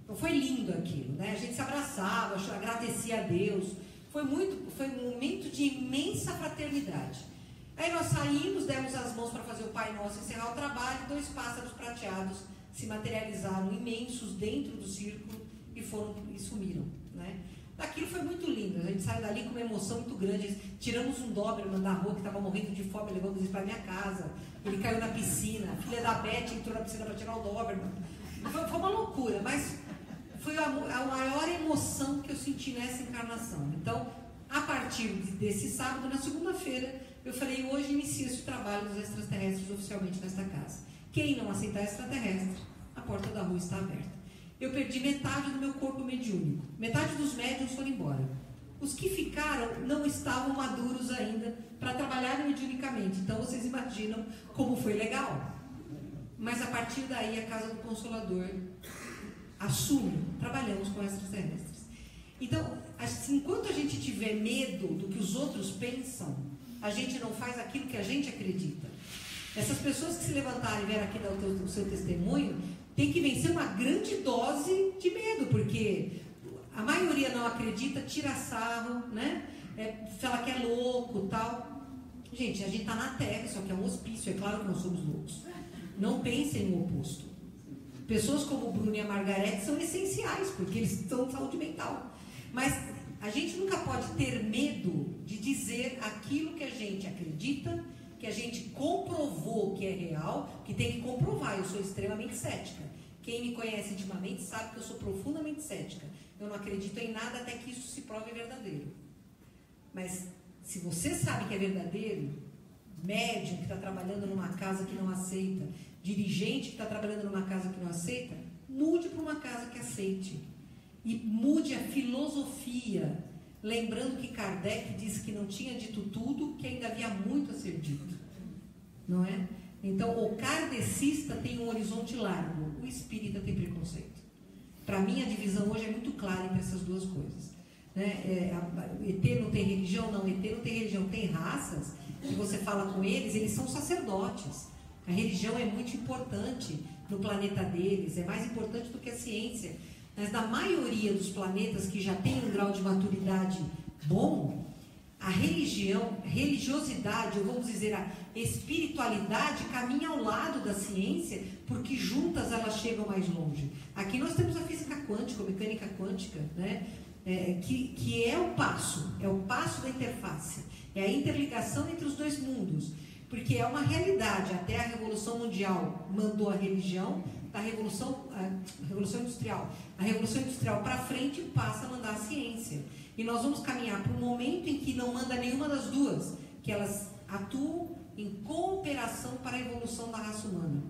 Então foi lindo aquilo, né? A gente se abraçava, agradecia a Deus. Foi um momento de imensa fraternidade. Aí nós saímos, demos as mãos para fazer o Pai Nosso encerrar o trabalho, 2 pássaros prateados se materializaram imensos dentro do círculo e sumiram, né? Aquilo foi muito lindo. A gente saiu dali com uma emoção muito grande. Tiramos um Doberman da rua que estava morrendo de fome, levamos ele para minha casa. Ele caiu na piscina. A filha da Beth entrou na piscina para tirar o Doberman. Foi uma loucura, mas foi a maior emoção que eu senti nessa encarnação. Então, a partir desse sábado, na segunda-feira, eu falei: hoje inicia-se o trabalho dos extraterrestres oficialmente nesta casa. Quem não aceitar extraterrestre, a porta da rua está aberta. Eu perdi metade do meu corpo mediúnico. Metade dos médiuns foram embora. Os que ficaram não estavam maduros ainda para trabalhar mediunicamente. Então, vocês imaginam como foi legal. Mas, a partir daí, a Casa do Consolador assume: trabalhamos com extraterrestres. Então, assim, enquanto a gente tiver medo do que os outros pensam, a gente não faz aquilo que a gente acredita. Essas pessoas que se levantarem e vieram aqui dar o seu testemunho, tem que vencer uma grande dose de medo, porque a maioria não acredita, tira sarro, né? Fala que é louco, tal. Gente, a gente está na Terra, isso aqui é um hospício, é claro que nós somos loucos. Não pensem no oposto. Pessoas como o Bruno e a Margarete são essenciais, porque eles estão de saúde mental. Mas a gente nunca pode ter medo de dizer aquilo que a gente acredita, que a gente comprovou que é real, que tem que comprovar. Eu sou extremamente cética. Quem me conhece intimamente sabe que eu sou profundamente cética. Eu não acredito em nada até que isso se prove verdadeiro. Mas se você sabe que é verdadeiro, médium que está trabalhando numa casa que não aceita, dirigente que está trabalhando numa casa que não aceita, mude para uma casa que aceite. E mude a filosofia, lembrando que Kardec disse que não tinha dito tudo, que ainda havia muito a ser dito. Não é? Então, o kardecista tem um horizonte largo, o espírita tem preconceito. Para mim, a divisão hoje é muito clara entre essas 2 coisas. Né? ET não tem religião? Não, ET não tem religião. Tem raças que você fala com eles, eles são sacerdotes. A religião é muito importante no planeta deles, é mais importante do que a ciência. Mas na maioria dos planetas que já tem um grau de maturidade bom, a religiosidade, ou vamos dizer, a espiritualidade caminha ao lado da ciência, porque juntas elas chegam mais longe. Aqui nós temos a física quântica, a mecânica quântica, né? Que é o passo da interface, é a interligação entre os 2 mundos, porque é uma realidade. Até a Revolução Mundial mandou a religião, a Revolução Industrial. A Revolução Industrial para frente passa a mandar a ciência. E nós vamos caminhar para um momento em que não manda nenhuma das 2, que elas atuam em cooperação para a evolução da raça humana.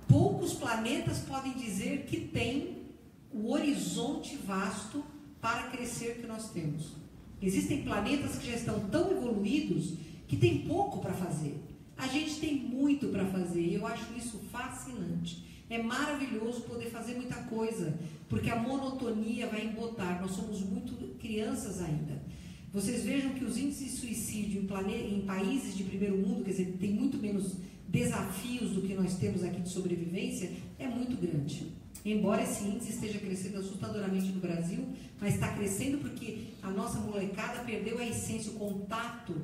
Poucos planetas podem dizer que tem o horizonte vasto para crescer que nós temos. Existem planetas que já estão tão evoluídos que tem pouco para fazer. A gente tem muito para fazer e eu acho isso fascinante. É maravilhoso poder fazer muita coisa, porque a monotonia vai embotar. Nós somos muito crianças ainda. Vocês vejam que os índices de suicídio em países de primeiro mundo, quer dizer, tem muito menos desafios do que nós temos aqui de sobrevivência, é muito grande. Embora esse índice esteja crescendo assustadoramente no Brasil, mas está crescendo porque a nossa molecada perdeu a essência, o contato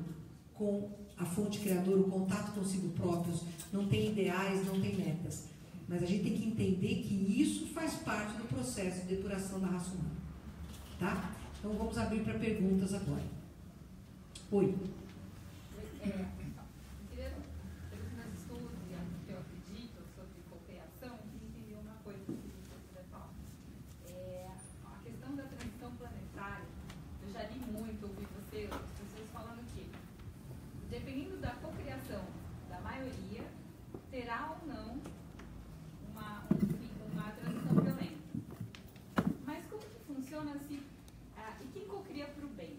com a fonte criadora, o contato consigo próprios, não tem ideais, não tem metas. Mas a gente tem que entender que isso faz parte do processo de depuração da raça humana. Tá? Então vamos abrir para perguntas agora. Oi. Dependendo da cocriação da maioria, terá ou não uma transição violenta. Mas como que funciona se... e quem cocria para o bem?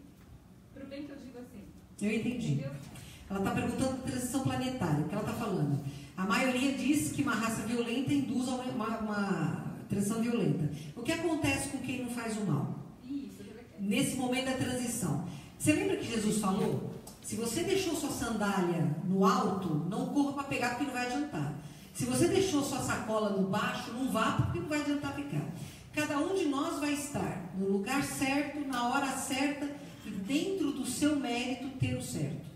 Para o bem que eu digo assim. Eu entendi. Entendeu? Ela está perguntando da transição planetária, o que ela está falando. A maioria diz que uma raça violenta induz a uma transição violenta. O que acontece com quem não faz o mal? Isso. Nesse momento da transição. Você lembra que Jesus falou? Se você deixou sua sandália no alto, não corra para pegar porque não vai adiantar. Se você deixou sua sacola no baixo, não vá porque não vai adiantar ficar. Cada um de nós vai estar no lugar certo, na hora certa e dentro do seu mérito ter o certo.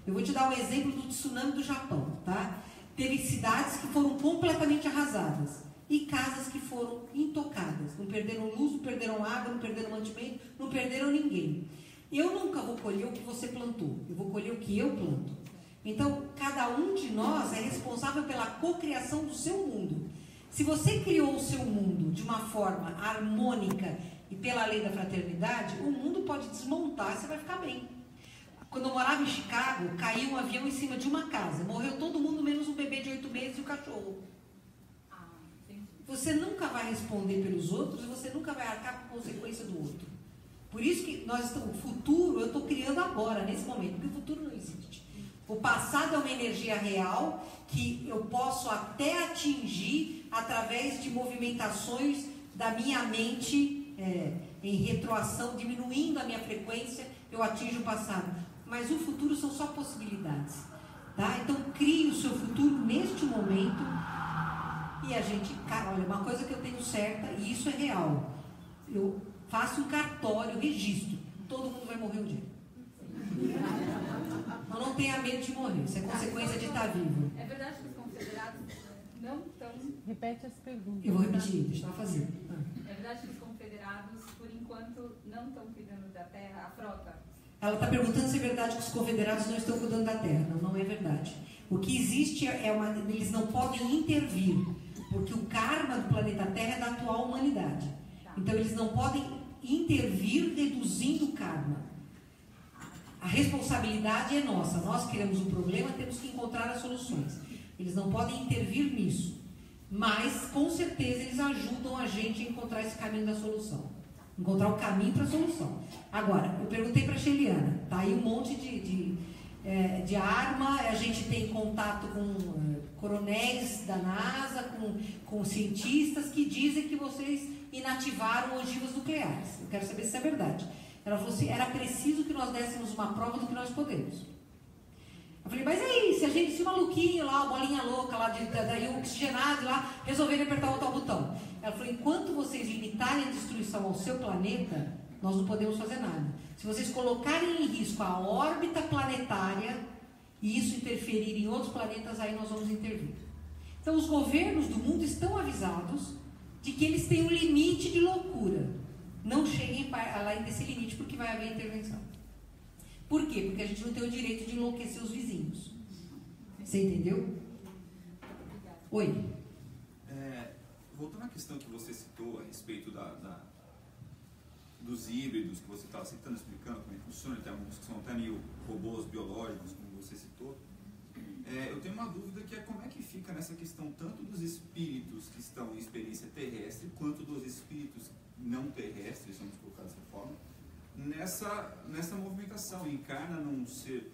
Eu vou te dar um exemplo do tsunami do Japão, tá? Teve cidades que foram completamente arrasadas e casas que foram intocadas. Não perderam luz, não perderam água, não perderam mantimento, não perderam ninguém. Eu nunca vou colher o que você plantou, eu vou colher o que eu planto. Então, cada um de nós é responsável pela cocriação do seu mundo. Se você criou o seu mundo de uma forma harmônica e pela lei da fraternidade, o mundo pode desmontar e você vai ficar bem. Quando eu morava em Chicago, caiu um avião em cima de uma casa. Morreu todo mundo, menos um bebê de 8 meses e o cachorro. Você nunca vai responder pelos outros e você nunca vai arcar com a consequência do outro. Por isso que nós estamos, o futuro eu estou criando agora, nesse momento, porque o futuro não existe. O passado é uma energia real que eu posso até atingir através de movimentações da minha mente em retroação, diminuindo a minha frequência, eu atinjo o passado. Mas o futuro são só possibilidades. Tá? Então crie o seu futuro neste momento e a gente, olha, uma coisa que eu tenho certa, e isso é real, eu faço um cartório, registro, todo mundo vai morrer um dia. Mas não tenha medo de morrer, isso é consequência de estar vivo. É verdade que os confederados não estão... Repete as perguntas. Eu vou repetir, deixa ela fazer. É verdade que os confederados, por enquanto, não estão cuidando da terra, a frota? Ela está perguntando se é verdade que os confederados não estão cuidando da terra. Não, não é verdade. O que existe eles não podem intervir, porque o karma do planeta Terra é da atual humanidade. Então eles não podem intervir reduzindo o karma. A responsabilidade é nossa. Nós criamos um problema, temos que encontrar as soluções. Eles não podem intervir nisso. Mas, com certeza, eles ajudam a gente a encontrar esse caminho da solução. Encontrar o caminho para a solução. Agora, eu perguntei para a Sheliana. Tá aí um monte de arma. A gente tem contato com coronéis da NASA, com cientistas que dizem que vocês inativaram ogivas nucleares. Eu quero saber se é verdade. Ela falou assim, era preciso que nós dessemos uma prova do que nós podemos. Eu falei, mas aí, se o maluquinho lá, a bolinha louca lá, daí o oxigenado lá, resolverem apertar o tal botão. Ela falou, enquanto vocês limitarem a destruição ao seu planeta, nós não podemos fazer nada. Se vocês colocarem em risco a órbita planetária e isso interferir em outros planetas, aí nós vamos intervir. Então, os governos do mundo estão avisados de que eles têm um limite de loucura. Não cheguem além desse limite, porque vai haver intervenção. Por quê? Porque a gente não tem o direito de enlouquecer os vizinhos. Você entendeu? Oi. Voltando à questão que você citou a respeito dos híbridos, que você estava citando, explicando como é que funciona, tem alguns que são até meio robôs biológicos, como você citou. Eu tenho uma dúvida que é como é que fica nessa questão tanto dos espíritos que estão em experiência terrestre, quanto dos espíritos não terrestres, vamos colocar dessa forma, nessa movimentação, encarna num ser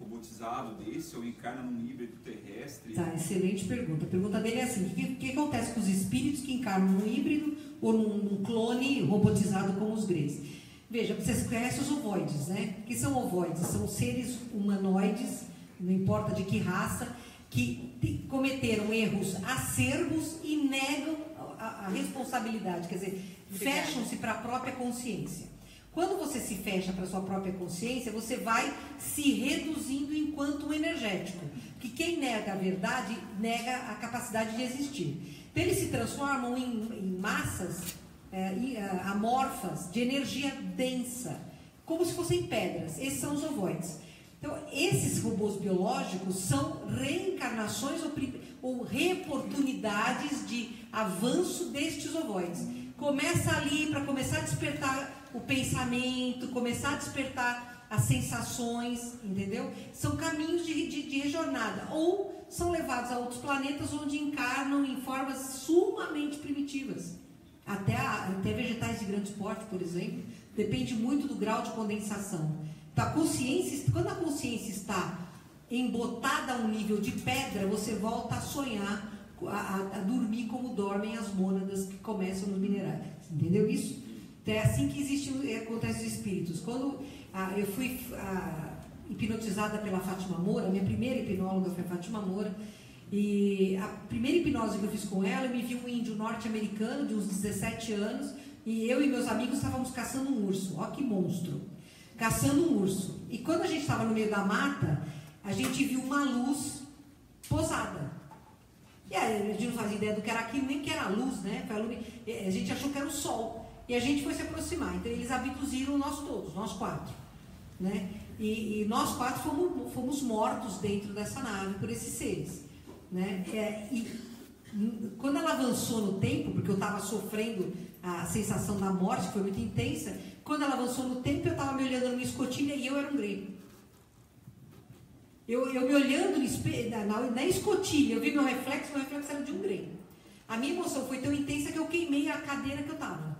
robotizado desse ou encarna num híbrido terrestre? Tá, excelente pergunta. A pergunta dele é assim: o que acontece com os espíritos que encarnam num híbrido ou num clone robotizado como os Greys? Veja, vocês conhecem os ovoides, né? O que são ovoides? São seres humanoides, não importa de que raça, que cometeram erros acerbos e negam a responsabilidade, quer dizer, fecham-se para a própria consciência. Quando você se fecha para a sua própria consciência, você vai se reduzindo enquanto um energético. Porque quem nega a verdade, nega a capacidade de existir. Então, eles se transformam em massas amorfas, de energia densa, como se fossem pedras. Esses são os ovoides. Então, esses robôs biológicos são reencarnações ou reoportunidades de avanço destes ovoides. Começa ali, para começar a despertar o pensamento, começar a despertar as sensações, entendeu? São caminhos de jornada. Ou são levados a outros planetas onde encarnam em formas sumamente primitivas. Até vegetais de grande porte, por exemplo, depende muito do grau de condensação. Então, quando a consciência está embotada a um nível de pedra, você volta a sonhar, a dormir como dormem as mônadas que começam nos minerais. Entendeu isso? Então, é assim que acontece os espíritos. Quando eu fui hipnotizada pela Fátima Moura, minha primeira hipnóloga foi a Fátima Moura, e a primeira hipnose que eu fiz com ela, eu me vi um índio norte-americano de uns 17 anos, e eu e meus amigos estávamos caçando um urso. Ó que monstro! Caçando um urso. E quando a gente estava no meio da mata, a gente viu uma luz posada. E aí, a gente não fazia ideia do que era aquilo, nem que era a luz, né? A gente achou que era o sol. E a gente foi se aproximar. Então, eles abduziram nós todos, nós 4. Né? E nós 4 fomos mortos dentro dessa nave por esses seres. Né? E quando ela avançou no tempo, porque eu estava sofrendo a sensação da morte, que foi muito intensa, quando ela avançou no tempo, eu estava me olhando numa escotilha e eu era um Grey. Eu me olhando na escotilha, eu vi meu reflexo era de um Grey. A minha emoção foi tão intensa que eu queimei a cadeira que eu estava.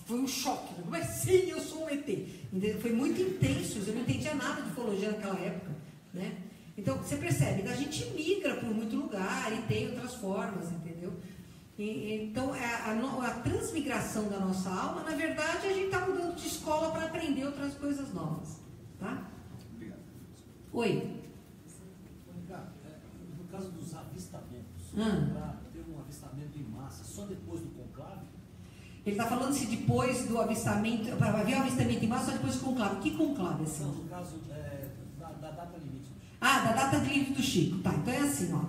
Foi um choque. Mas sim, eu sou um ET. Entendeu? Foi muito intenso, eu não entendia nada de ufologia naquela época. Né? Então, você percebe, a gente migra por muito lugar e tem outras formas, entendeu? Então, a transmigração da nossa alma, na verdade, a gente está mudando de escola para aprender outras coisas novas. Tá? Obrigado. Oi. No caso dos avistamentos, para ter um avistamento em massa só depois do conclave? Ele está falando se depois do avistamento, para haver um avistamento em massa, só depois do conclave. Que conclave, assim? Não, no caso da data limite. Da data limite do Chico. Tá, então é assim, ó.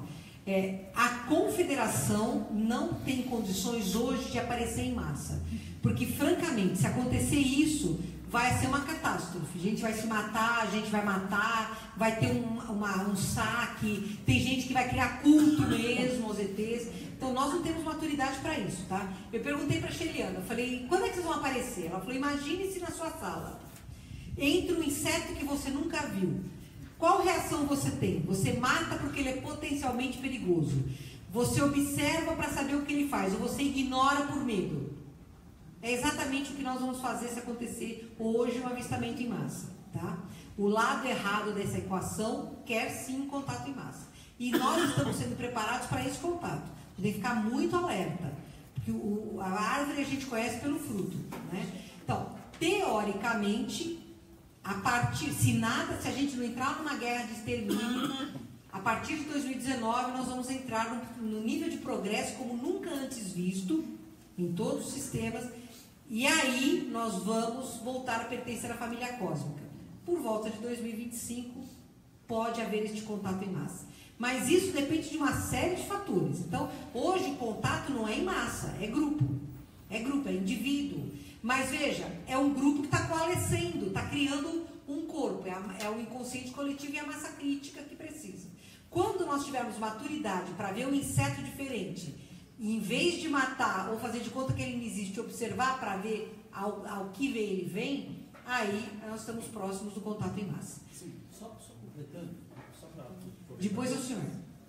A confederação não tem condições hoje de aparecer em massa. Porque, francamente, se acontecer isso, vai ser uma catástrofe. A gente vai se matar, a gente vai matar, vai ter um saque, tem gente que vai criar culto mesmo aos ETs. Então, nós não temos maturidade para isso, tá? Eu perguntei para a Sheliana, eu falei, quando é que vocês vão aparecer? Ela falou, imagine-se na sua sala. Entra um inseto que você nunca viu. Qual reação você tem? Você mata porque ele é potencialmente perigoso. Você observa para saber o que ele faz, ou você ignora por medo. É exatamente o que nós vamos fazer se acontecer hoje um avistamento em massa. Tá? O lado errado dessa equação quer sim contato em massa. E nós estamos sendo preparados para esse contato. Tem que ficar muito alerta. Porque a árvore a gente conhece pelo fruto. Né? Então, teoricamente, se a gente não entrar numa guerra de extermínio, a partir de 2019 nós vamos entrar no nível de progresso como nunca antes visto, em todos os sistemas, e aí nós vamos voltar a pertencer à família cósmica. Por volta de 2025 pode haver este contato em massa. Mas isso depende de uma série de fatores. Então, hoje o contato não é em massa, é grupo, é indivíduo. Mas veja, é um grupo que está coalescendo, está criando um corpo, é o inconsciente coletivo e a massa crítica que precisa. Quando nós tivermos maturidade para ver um inseto diferente, e em vez de matar ou fazer de conta que ele não existe, observar para ver ao que ele vem, aí nós estamos próximos do contato em massa. Sim, só completando, só para... Depois é o senhor.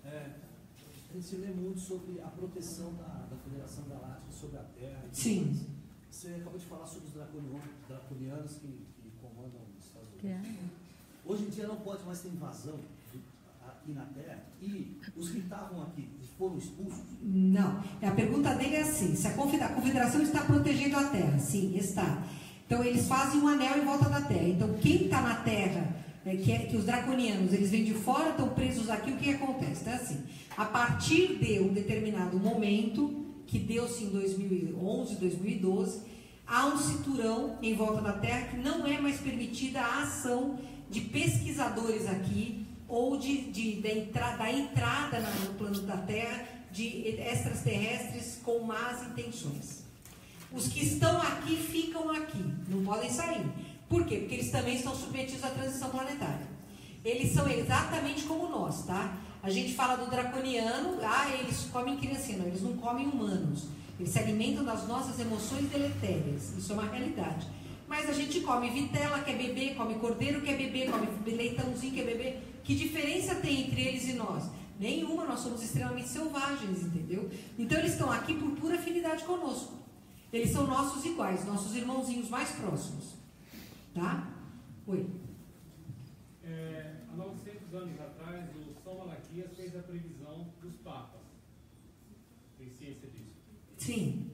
A gente se lê muito sobre a proteção da Federação Galáctica sobre a Terra. Sim. Você acabou de falar sobre os draconianos que comandam os Estados Unidos. hoje em dia não pode mais ter invasão aqui na Terra, e os que estavam aqui foram expulsos? Não. A pergunta dele é assim: se a Confederação está protegendo a Terra? Sim, está. Então eles fazem um anel em volta da Terra. Então quem está na Terra, que os draconianos, eles vêm de fora, estão presos aqui, o que acontece? Então assim, a partir de um determinado momento, que deu-se em 2011, 2012, há um cinturão em volta da Terra que não é mais permitida a ação de pesquisadores aqui, ou da entrada no plano da Terra de extraterrestres com más intenções. Os que estão aqui ficam aqui, não podem sair. Por quê? Porque eles também estão submetidos à transição planetária. Eles são exatamente como nós, tá? A gente fala do draconiano, eles comem criancinha. Não, eles não comem humanos. Eles se alimentam das nossas emoções deletérias. Isso é uma realidade. Mas a gente come vitela, quer beber, come cordeiro, quer beber, come leitãozinho, quer beber. Que diferença tem entre eles e nós? Nenhuma, nós somos extremamente selvagens, entendeu? Então eles estão aqui por pura afinidade conosco. Eles são nossos iguais, nossos irmãozinhos mais próximos. Tá? Oi. Há 900 anos atrás, o São Malaquias fez a previsão dos papas. Tem ciência disso? Sim.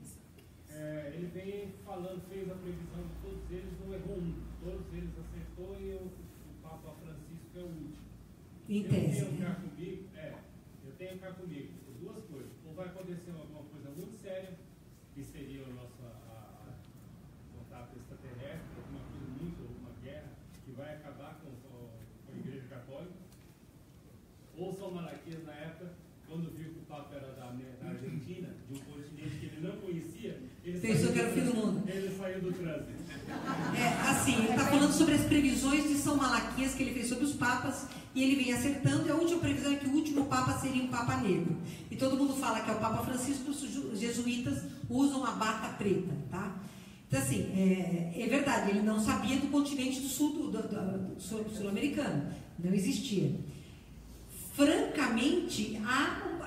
Ele vem falando, fez a previsão de todos eles, não errou um. Todos eles acertou e o Papa Francisco é o último. Em tese. Eu tenho cá comigo duas coisas. Ou vai acontecer alguma coisa muito séria, que seria o nosso contato extraterrestre, alguma guerra, que vai acabar com a Igreja Católica. Ou São Malaquias, na época, quando viu que o Papa era da Argentina, de um continente que ele não conhecia, pensou que era o fim do mundo. Ele saiu do trânsito. Ele está falando sobre as previsões de São Malaquias que ele fez sobre os papas, e ele vem acertando, e a última previsão é que o último papa seria um papa negro. E todo mundo fala que é o Papa Francisco, os jesuítas usam a bata preta, tá? Então assim, é verdade, ele não sabia do continente do sul, do sul-americano, não existia. Francamente,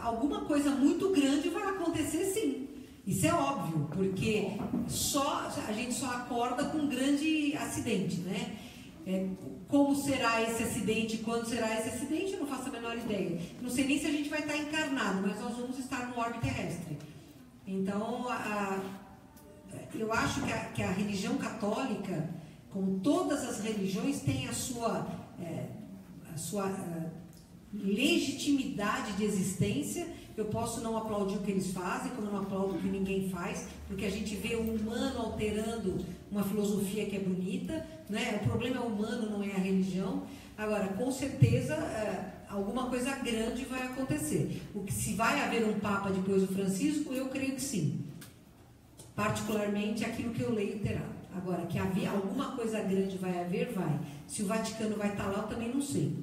alguma coisa muito grande vai acontecer sim. Isso é óbvio, porque a gente só acorda com um grande acidente, né? Como será esse acidente, quando será esse acidente, eu não faço a menor ideia. Não sei nem se a gente vai estar encarnado, mas nós vamos estar no orbe terrestre. Então, eu acho que a religião católica, como todas as religiões, tem a sua legitimidade de existência. Eu posso não aplaudir o que eles fazem, como eu não aplaudo o que ninguém faz, porque a gente vê o humano alterando uma filosofia que é bonita, né? O problema é o humano, não é a religião. Agora, com certeza, alguma coisa grande vai acontecer. Se vai haver um Papa depois do Francisco, eu creio que sim. Particularmente, aquilo que eu leio terá. Agora, que alguma coisa grande vai haver, vai. Se o Vaticano vai estar lá, eu também não sei.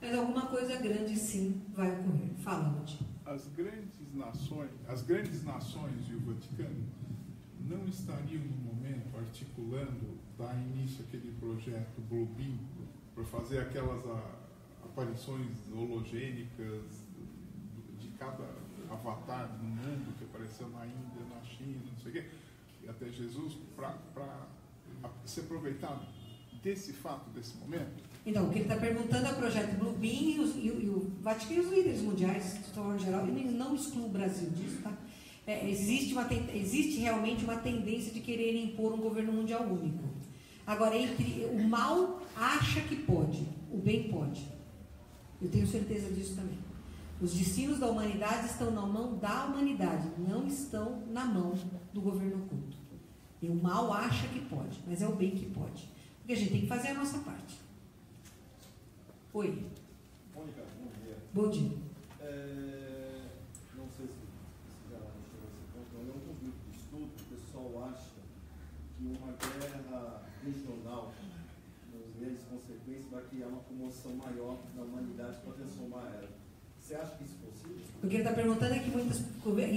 Mas alguma coisa grande, sim, vai ocorrer. Fala, Ruth. As grandes nações e o Vaticano não estariam no momento articulando, dar início àquele projeto Blue Beam, para fazer aquelas aparições hologênicas de cada avatar no mundo que apareceu na Índia, na China, não sei o quê, e até Jesus, para se aproveitar desse fato, desse momento? Então, o que ele está perguntando é o projeto Blue Beam e o Vaticano e os líderes mundiais, de forma geral, e não exclui o Brasil disso, tá? Existe realmente uma tendência de querer impor um governo mundial único. Agora, o mal acha que pode, o bem pode. Eu tenho certeza disso também. Os destinos da humanidade estão na mão da humanidade, não estão na mão do governo oculto. E o mal acha que pode, mas é o bem que pode. Porque a gente tem que fazer a nossa parte. Oi. Mônica, bom dia. Bom dia. Não sei se já chegou a esse ponto, mas é um grupo de estudo, o pessoal acha que uma guerra regional, nas grandes consequências, vai criar uma comoção maior na humanidade para transformar ela. Você acha que isso é possível? O que ele está perguntando é que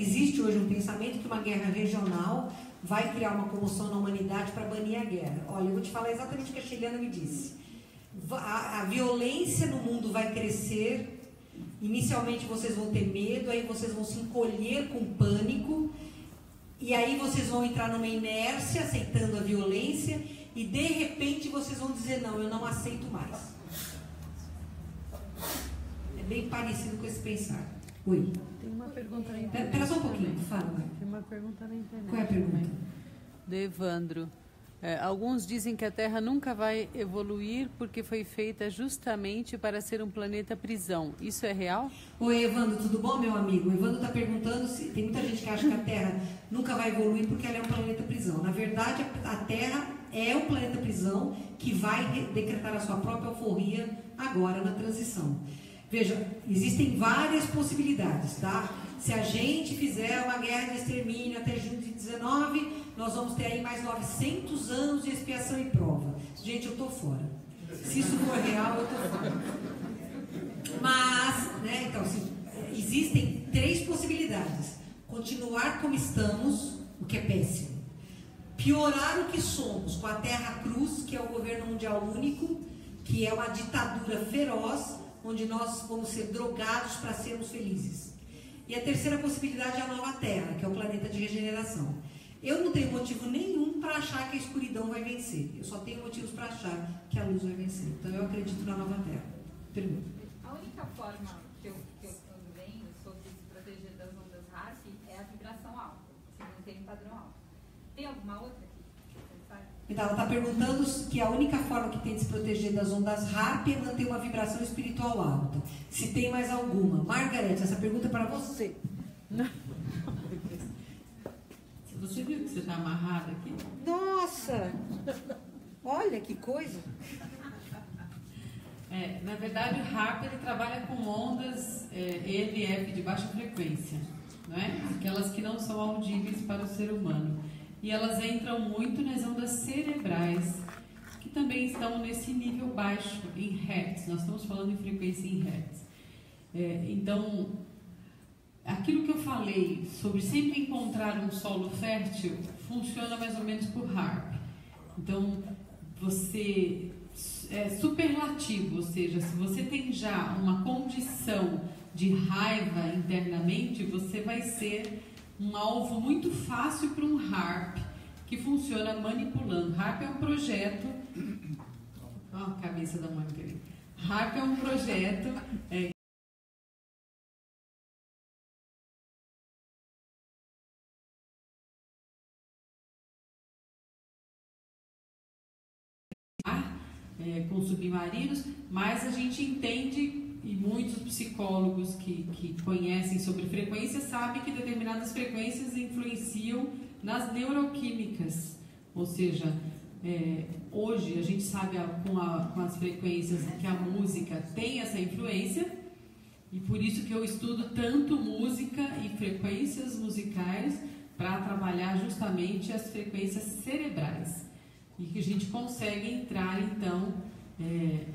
existe hoje um pensamento que uma guerra regional vai criar uma comoção na humanidade para banir a guerra. Olha, eu vou te falar exatamente o que a Chiliana me disse. A violência no mundo vai crescer. Inicialmente vocês vão ter medo, aí vocês vão se encolher com pânico, e aí vocês vão entrar numa inércia, aceitando a violência, e de repente vocês vão dizer, não, eu não aceito mais. bem parecido com esse pensar. Oi. Tem uma pergunta na internet. Espera só um pouquinho, fala. Tem uma pergunta na internet. Qual é a pergunta? Do Evandro. Alguns dizem que a Terra nunca vai evoluir porque foi feita justamente para ser um planeta prisão. Isso é real? Oi, Evandro, tudo bom, meu amigo? O Evandro está perguntando se tem muita gente que acha que a Terra nunca vai evoluir porque ela é um planeta prisão. Na verdade, a Terra é um planeta prisão que vai decretar a sua própria alforria agora na transição. Veja, existem várias possibilidades, tá? Se a gente fizer uma guerra de extermínio até junho de 19, nós vamos ter aí mais 900 anos de expiação e prova. Gente, eu tô fora. Se isso for real, eu tô fora. Mas, né, então, existem 3 possibilidades. Continuar como estamos, o que é péssimo. Piorar o que somos com a Terra Cruz, que é o governo mundial único, que é uma ditadura feroz, onde nós vamos ser drogados para sermos felizes. E a terceira possibilidade é a nova Terra, que é o planeta de regeneração. Eu não tenho motivo nenhum para achar que a escuridão vai vencer. Eu só tenho motivos para achar que a luz vai vencer. Então eu acredito na nova Terra. Pergunta. A única forma que eu ando vendo sobre se proteger das ondas HARP é a vibração alta, se não tem um padrão alto. Tem alguma outra aqui? Então, ela está perguntando que a única forma que tem de se proteger das ondas HARP é manter uma vibração espiritual alta. Se tem mais alguma. Margarete, essa pergunta é para você. Você viu que você está amarrada aqui? Nossa! Olha que coisa! Na verdade, o HARP ele trabalha com ondas EMF de baixa frequência, não é? Aquelas que não são audíveis para o ser humano. E elas entram muito nas ondas cerebrais, que também estão nesse nível baixo, em Hertz. Nós estamos falando em frequência em Hertz. Então, aquilo que eu falei sobre sempre encontrar um solo fértil, funciona mais ou menos por HARP. Então, você é superlativo, ou seja, se você tem já uma condição de raiva internamente, você vai ser um alvo muito fácil para um HARP que funciona manipulando. HARP é um projeto. Ó, a cabeça da mãe ali. HARP é um projeto. Com submarinos, mas a gente entende. E muitos psicólogos que conhecem sobre frequências sabem que determinadas frequências influenciam nas neuroquímicas. Ou seja, hoje a gente sabe com as frequências que a música tem essa influência, e por isso que eu estudo tanto música e frequências musicais para trabalhar justamente as frequências cerebrais. E que a gente consegue entrar, então,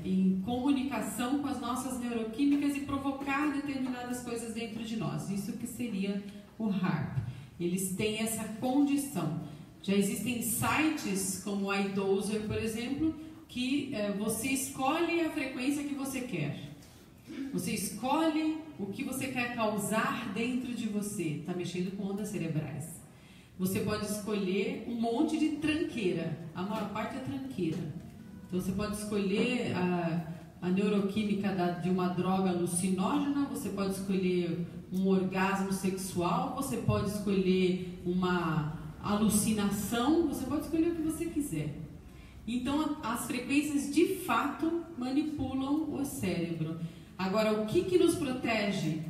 em comunicação com as nossas neuroquímicas e provocar determinadas coisas dentro de nós. Isso que seria o HARP. Eles têm essa condição. Já existem sites como a iDozer, por exemplo, que você escolhe a frequência que você quer. Você escolhe o que você quer causar dentro de você. Está mexendo com ondas cerebrais. Você pode escolher um monte de tranqueira. A maior parte é tranqueira. Então, você pode escolher a neuroquímica de uma droga alucinógena, você pode escolher um orgasmo sexual, você pode escolher uma alucinação, você pode escolher o que você quiser. Então, as frequências de fato manipulam o cérebro. Agora, o que nos protege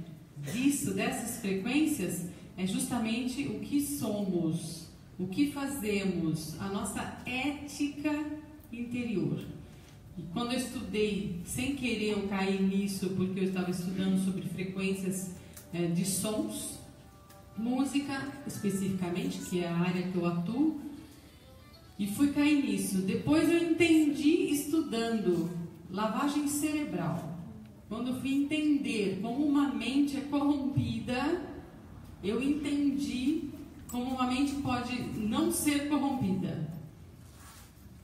dessas frequências, é justamente o que somos, o que fazemos, a nossa ética interior. E quando eu estudei, sem querer eu caí nisso, porque eu estava estudando sobre frequências de sons, música especificamente, que é a área que eu atuo, e fui cair nisso. Depois eu entendi estudando lavagem cerebral. Quando eu fui entender como uma mente é corrompida, eu entendi como uma mente pode não ser corrompida.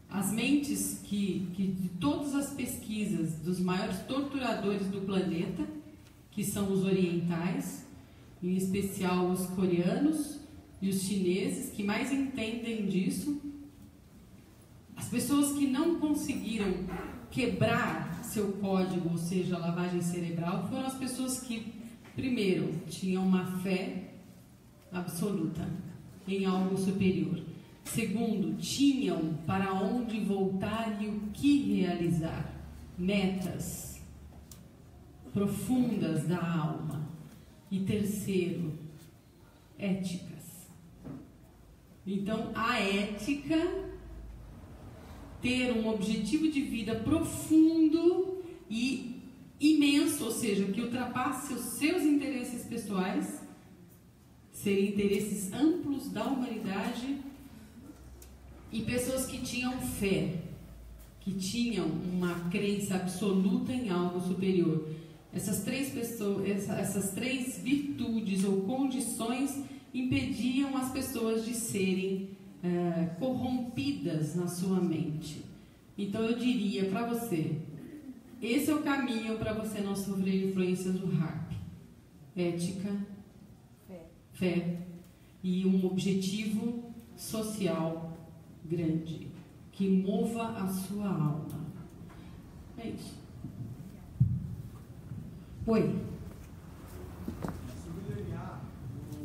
As mentes de todas as pesquisas dos maiores torturadores do planeta, que são os orientais, em especial os coreanos e os chineses, que mais entendem disso, as pessoas que não conseguiram quebrar seu código, ou seja, lavagem cerebral, foram as pessoas que, primeiro, tinham uma fé absoluta em algo superior. Segundo, tinham para onde voltar e o que realizar. Metas profundas da alma. E terceiro, éticas. Então, a ética, ter um objetivo de vida profundo e imenso, ou seja, que ultrapasse os seus interesses pessoais, serem interesses amplos da humanidade, e pessoas que tinham fé, que tinham uma crença absoluta em algo superior. Essas três virtudes ou condições impediam as pessoas de serem corrompidas na sua mente. Então eu diria para você, esse é o caminho para você não sofrer influências do HARP. Ética, fé e um objetivo social grande, que mova a sua alma. É isso. Oi. Sobre o DNA.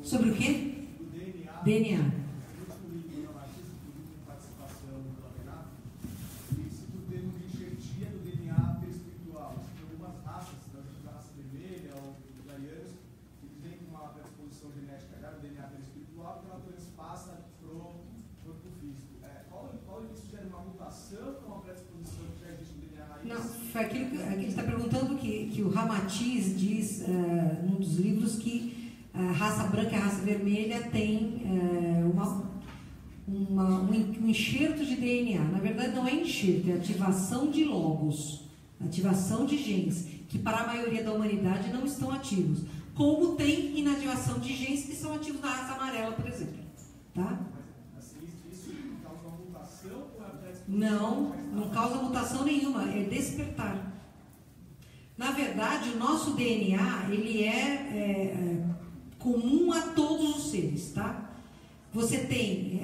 Sobre o quê? O DNA. DNA. No último livro, na Martins, que tem participação do Lavenato, ele cita o termo de enxertia do DNA perispiritual. Tem algumas raças, da raça vermelha ou dos arianos, que têm uma predisposição genética já do DNA perispiritual, que ela transpassa para o corpo físico. Qual isso gera uma mutação ou uma predisposição que já existe no DNA raiz? Não, foi aquilo que a gente está perguntando, que o Ramatiz diz num dos livros que a raça branca e a raça vermelha tem um enxerto de DNA. Na verdade, não é enxerto, é ativação de logos, ativação de genes, que para a maioria da humanidade não estão ativos. Como tem inativação de genes que são ativos na raça amarela, por exemplo. Tá? Isso causa uma mutação ou é predisposição? Não causa mutação nenhuma, é despertar. Na verdade, o nosso DNA, ele é comum a todos os seres, tá? Você tem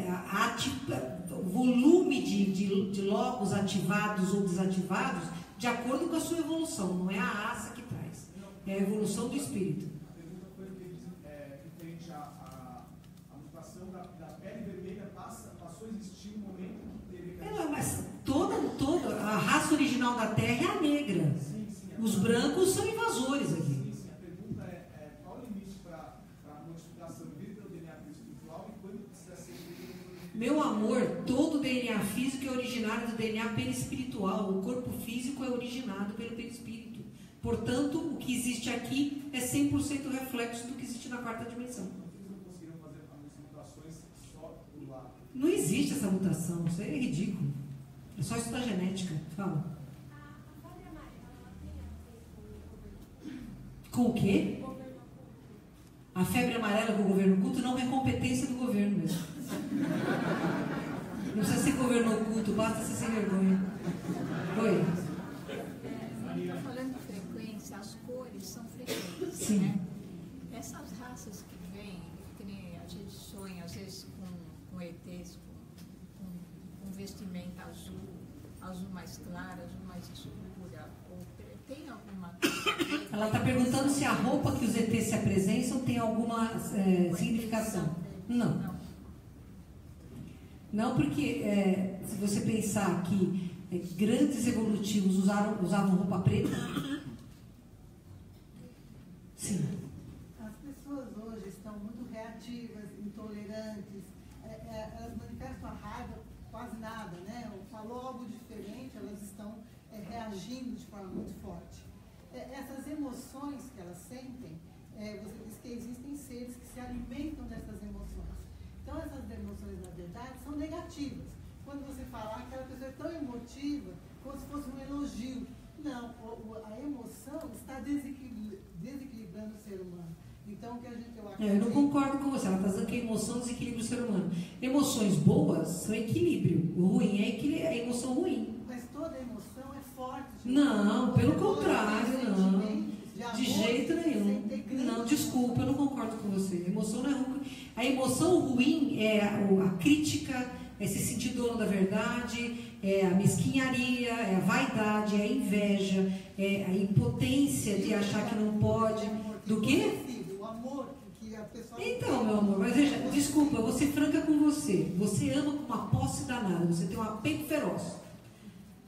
o volume de logos ativados ou desativados de acordo com a sua evolução, não é a raça que traz, é a evolução do espírito. A pergunta foi referente à mutação da pele vermelha, passou a existir um momento que teve... Mas toda a raça original da Terra é a negra. Sim, os brancos são invasores aqui. Sim, a pergunta é qual o limite para a modificação vir pelo DNA espiritual e quando precisa ser... Meu amor, todo DNA físico é originário do DNA perispiritual. O corpo físico é originado pelo perispírito. Portanto, o que existe aqui é 100% reflexo do que existe na quarta dimensão. Eles não conseguiram fazer as mutações só por lá. Não existe essa mutação, isso é ridículo. É só estudar genética. Fala. Com o quê? A febre amarela com o governo oculto não é competência do governo mesmo. Não precisa ser governo oculto, basta ser sem vergonha. Oi. Falando de frequência, as cores são frequências, Sim. né? Essas raças que vêm, que nem a gente sonha às vezes com ETs, com vestimenta azul mais clara, azul mais escura, ou tem alguma coisa? Ela está perguntando se a roupa que os ETs se apresentam tem alguma significação. Não. Não, porque se você pensar que grandes evolutivos usavam roupa preta. Sim. As pessoas hoje estão muito reativas, intolerantes, elas manifestam a raiva quase nada, né? Falou algo diferente, elas estão reagindo de forma muito forte. Essas emoções que elas sentem, você diz que existem seres que se alimentam dessas emoções. Então, essas emoções, na verdade, são negativas. Quando você fala, aquela pessoa é tão emotiva, como se fosse um elogio. Não, a emoção está desequilibrando o ser humano. Então, o que a gente... Eu não concordo com você, ela está dizendo que a emoção desequilibra o ser humano. Emoções boas são equilíbrio, o ruim é a emoção ruim. Mas toda emoção é forte. Não, pelo contrário, não. De jeito nenhum. Não, desculpa, eu não concordo com você. A emoção não é ruim. A emoção ruim é a crítica, é se sentir dono da verdade, é a mesquinharia, é a vaidade, é a inveja, é a impotência de achar que não pode. Do quê? O amor que a pessoa... Então, meu amor, mas veja, desculpa, eu vou ser franca com você. Você ama com uma posse danada, você tem um apego feroz.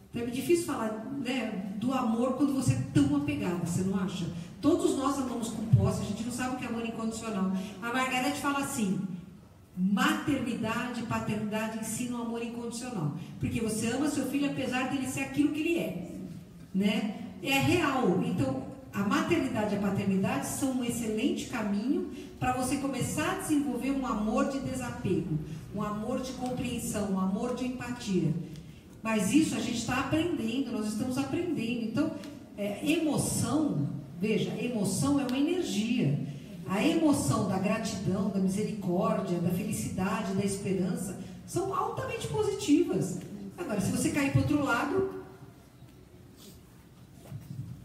Então é difícil falar, né, do amor quando você é tão apegada, você não acha? Todos nós amamos com posse, a gente não sabe o que é amor incondicional. A Margarete fala assim: maternidade e paternidade ensinam o amor incondicional. Porque você ama seu filho apesar dele ser aquilo que ele é. Né? É real. Então, a maternidade e a paternidade são um excelente caminho para você começar a desenvolver um amor de desapego, um amor de compreensão, um amor de empatia. Mas isso a gente está aprendendo, nós estamos aprendendo. Então, emoção, veja, emoção é uma energia. A emoção da gratidão, da misericórdia, da felicidade, da esperança são altamente positivas. Agora, se você cair para o outro lado...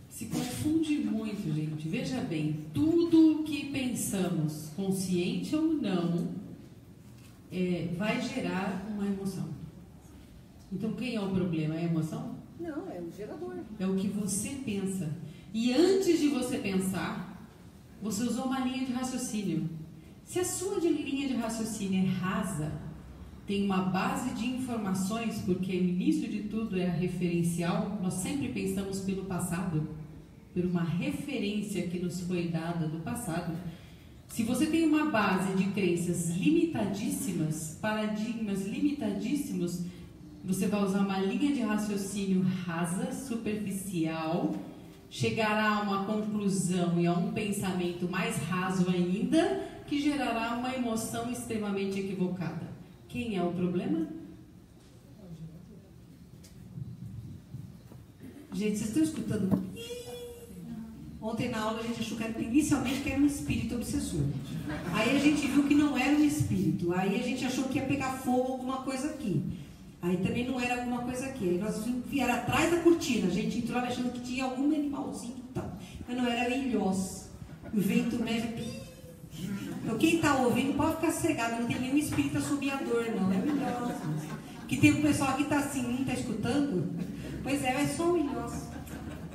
Se confunde muito, gente. Veja bem, tudo que pensamos, consciente ou não, vai gerar uma emoção. Então, quem é o problema? É a emoção? Não, é o gerador. É o que você pensa. E antes de você pensar, você usou uma linha de raciocínio. Se a sua linha de raciocínio é rasa, tem uma base de informações, porque o início de tudo é a referencial, nós sempre pensamos pelo passado, por uma referência que nos foi dada do passado. Se você tem uma base de crenças limitadíssimas, paradigmas limitadíssimos, você vai usar uma linha de raciocínio rasa, superficial, chegará a uma conclusão e a um pensamento mais raso ainda, que gerará uma emoção extremamente equivocada. Quem é o problema? Gente, vocês estão escutando? Ontem na aula a gente achou que inicialmente era um espírito obsessor. Aí a gente viu que não era um espírito. Aí a gente achou que ia pegar fogo alguma coisa aqui. Aí também não era alguma coisa aqui. Aí nós vimos que era atrás da cortina. A gente entrou achando que tinha algum animalzinho e tal. Mas não, era ilhós. O vento médio. Então quem está ouvindo pode ficar cegado. Não tem nenhum espírito assobiador, não. É o ilhós. Que tem um pessoal que está assim, não está escutando? Pois é só o ilhós.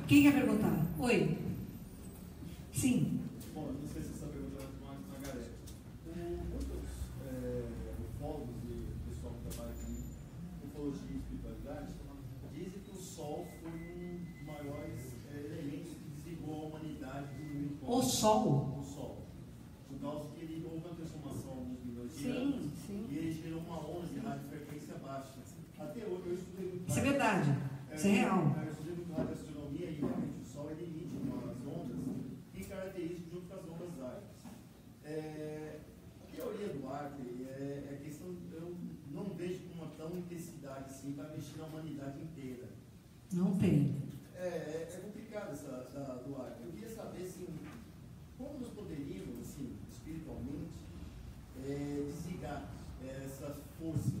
Quem quer perguntar? Oi. Sim. Bom, não sei se essa pergunta é para a Margarete. Muitos ufólogos e pessoal que trabalha com ufologia e espiritualidade dizem que o Sol foi um dos maiores elementos que desligou a humanidade do O Sol? O Sol. Por causa que ele houve uma transformação há alguns milhões de sim, anos sim. E ele gerou uma onda de radiofrequência baixa. Até hoje eu estudei muito. Isso é verdade. Isso é real. Eu estudei muito radioastronomia e realmente o Sol ele emite umas ondas característico junto com as ondas áreas. A teoria do Arthur é questão, eu não vejo com uma tão intensidade assim para mexer na humanidade inteira. Não tem. É complicado essa do Arthur. Eu queria saber assim, como nós poderíamos, assim, espiritualmente, desligar essas forças.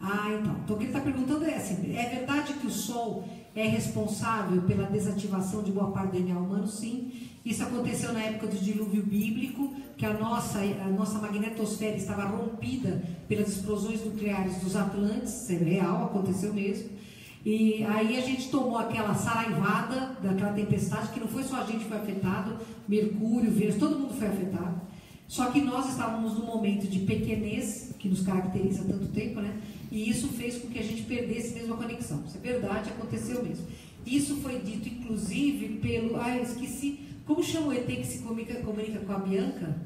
Então. Então o que ele está perguntando é assim, é verdade que o Sol é responsável pela desativação de boa parte do DNA humano? Sim. Isso aconteceu na época do dilúvio bíblico, que a nossa magnetosfera estava rompida pelas explosões nucleares dos Atlantes, isso é real, aconteceu mesmo. E aí a gente tomou aquela saraivada daquela tempestade, que não foi só a gente que foi afetado, Mercúrio, Vênus, todo mundo foi afetado. Só que nós estávamos num momento de pequenez, que nos caracteriza há tanto tempo, né? E isso fez com que a gente perdesse mesmo a conexão. Isso é verdade, aconteceu mesmo. Isso foi dito, inclusive, pelo... eu esqueci... Como chama o ET que se comunica com a Bianca?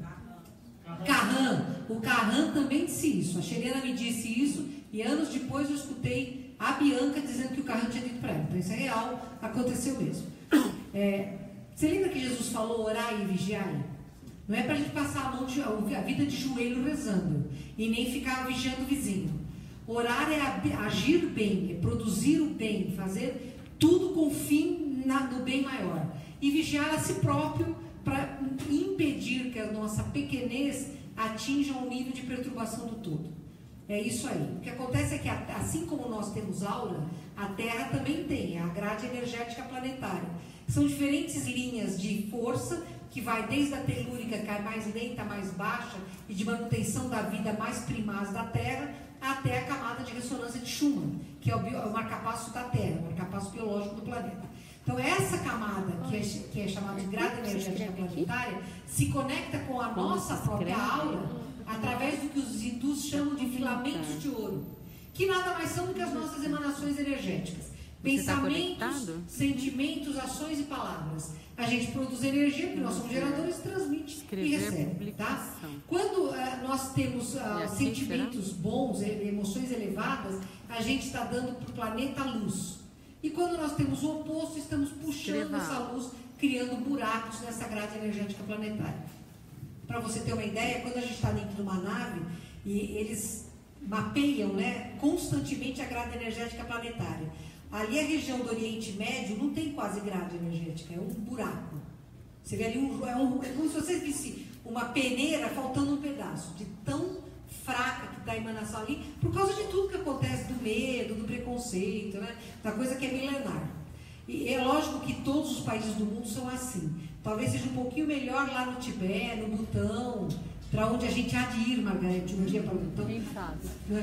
Carran. O Carran também disse isso. A Xelena me disse isso e anos depois eu escutei a Bianca dizendo que o Carran tinha dito para ela. Então isso é real, aconteceu mesmo. Você lembra que Jesus falou orar e vigiar? Não é para a gente passar a vida de joelho rezando e nem ficar vigiando o vizinho. Orar é agir bem, é produzir o bem, fazer tudo com fim no bem maior. E vigiar a si próprio para impedir que a nossa pequenez atinja um nível de perturbação do todo. É isso aí. O que acontece é que, assim como nós temos aura, a Terra também tem a grade energética planetária. São diferentes linhas de força que vai desde a telúrica, que é mais lenta, mais baixa, e de manutenção da vida mais primaz da Terra, até a camada de ressonância de Schumann, que é o marcapasso da Terra, o marcapasso biológico do planeta. Então, essa camada, que é chamada de grade energética planetária, se conecta com a nossa própria aura através do que os hindus chamam de filamentos de ouro, que nada mais são do que as nossas emanações energéticas. Pensamentos, sentimentos, ações e palavras. A gente produz energia, porque nós somos geradores, transmite e recebe. Tá? Quando nós temos sentimentos bons, emoções elevadas, a gente está dando para o planeta luz. E quando nós temos o oposto, estamos puxando essa luz, criando buracos nessa grade energética planetária. Para você ter uma ideia, quando a gente está dentro de uma nave, e eles mapeiam, né, constantemente a grade energética planetária. Ali a região do Oriente Médio não tem quase grade energética, é um buraco. Você vê ali, é como se você visse uma peneira faltando um pedaço, de tão fraca que está a emanação ali, por causa de tudo que acontece, do medo, do preconceito, né? Da coisa que é milenar. E é lógico que todos os países do mundo são assim. Talvez seja um pouquinho melhor lá no Tibete, no Butão, para onde a gente há de ir, Margarete, um dia para o Butão. Quem sabe?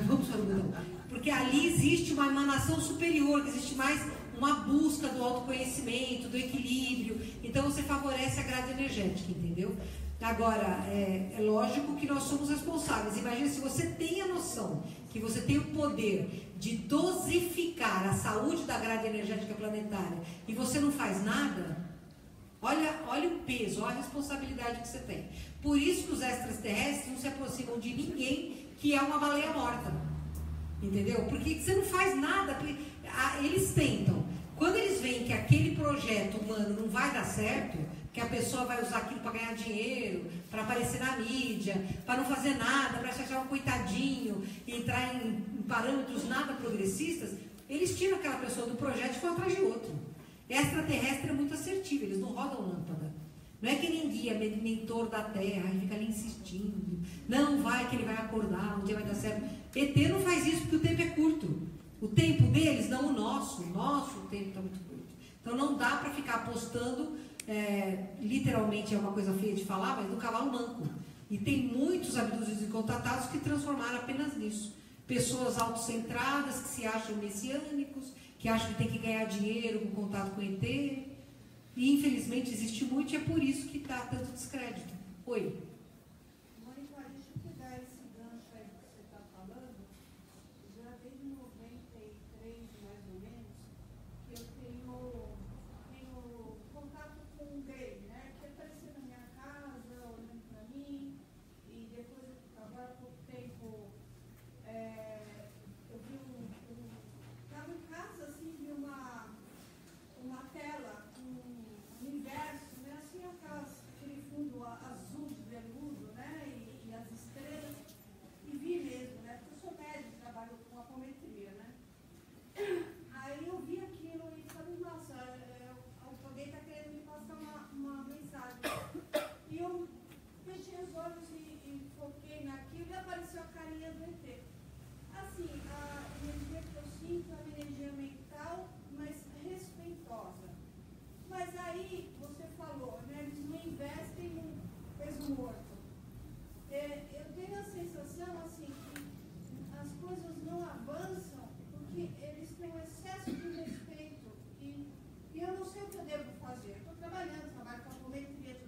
Vamos para o Butão. Porque ali existe uma emanação superior, existe mais uma busca do autoconhecimento, do equilíbrio. Então você favorece a grade energética, entendeu? Agora, é lógico que nós somos responsáveis. Imagina se você tem a noção que você tem o poder de dosificar a saúde da grade energética planetária e você não faz nada, olha o peso, olha a responsabilidade que você tem. Por isso que os extraterrestres não se aproximam de ninguém que é uma baleia morta. Entendeu? Porque você não faz nada. Eles tentam. Quando eles veem que aquele projeto humano não vai dar certo, que a pessoa vai usar aquilo para ganhar dinheiro, para aparecer na mídia, para não fazer nada, para se achar um coitadinho, e entrar em parâmetros nada progressistas, eles tiram aquela pessoa do projeto e vão atrás de outro. Extraterrestre é muito assertivo, eles não rodam lâmpada. Não é que nem guia, mentor da Terra, e fica ali insistindo. Não vai que ele vai acordar, um dia vai dar certo. ET não faz isso porque o tempo é curto. O tempo deles, não o nosso. O nosso tempo está muito curto. Então não dá para ficar apostando, literalmente é uma coisa feia de falar, mas no cavalo manco. E tem muitos abduzidos e contatados que transformaram apenas nisso. Pessoas autocentradas, que se acham messiânicos, que acham que tem que ganhar dinheiro com contato com ET. E infelizmente existe muito e é por isso que está tanto descrédito. Oi. Mônica, deixa eu pegar esse gancho aí que você está falando. Já desde 93, mais ou menos, que eu tenho contato com um gay, né? Que apareceu na minha casa, olhando para mim, e depois, agora há pouco tempo, eu vi estava em casa, assim, vi uma tela, um universo, né? Assim, aquele fundo azul de veludo, né? E as estrelas, e vi mesmo, né? Porque eu sou médico, trabalho com apometria, né? Aí eu vi aquilo e falei, nossa, alguém está querendo me passar uma mensagem. E eu fechei os olhos e foquei naquilo e apareceu a carinha do ET. Assim, a energia que eu sinto é uma energia mental, mas respeitosa. Mas aí, você falou, né, eles não investem no peso morto. Eu tenho a sensação, assim, que as coisas não avançam porque eles têm um excesso de respeito. E eu não sei o que eu devo fazer. Estou trabalho com a apometria,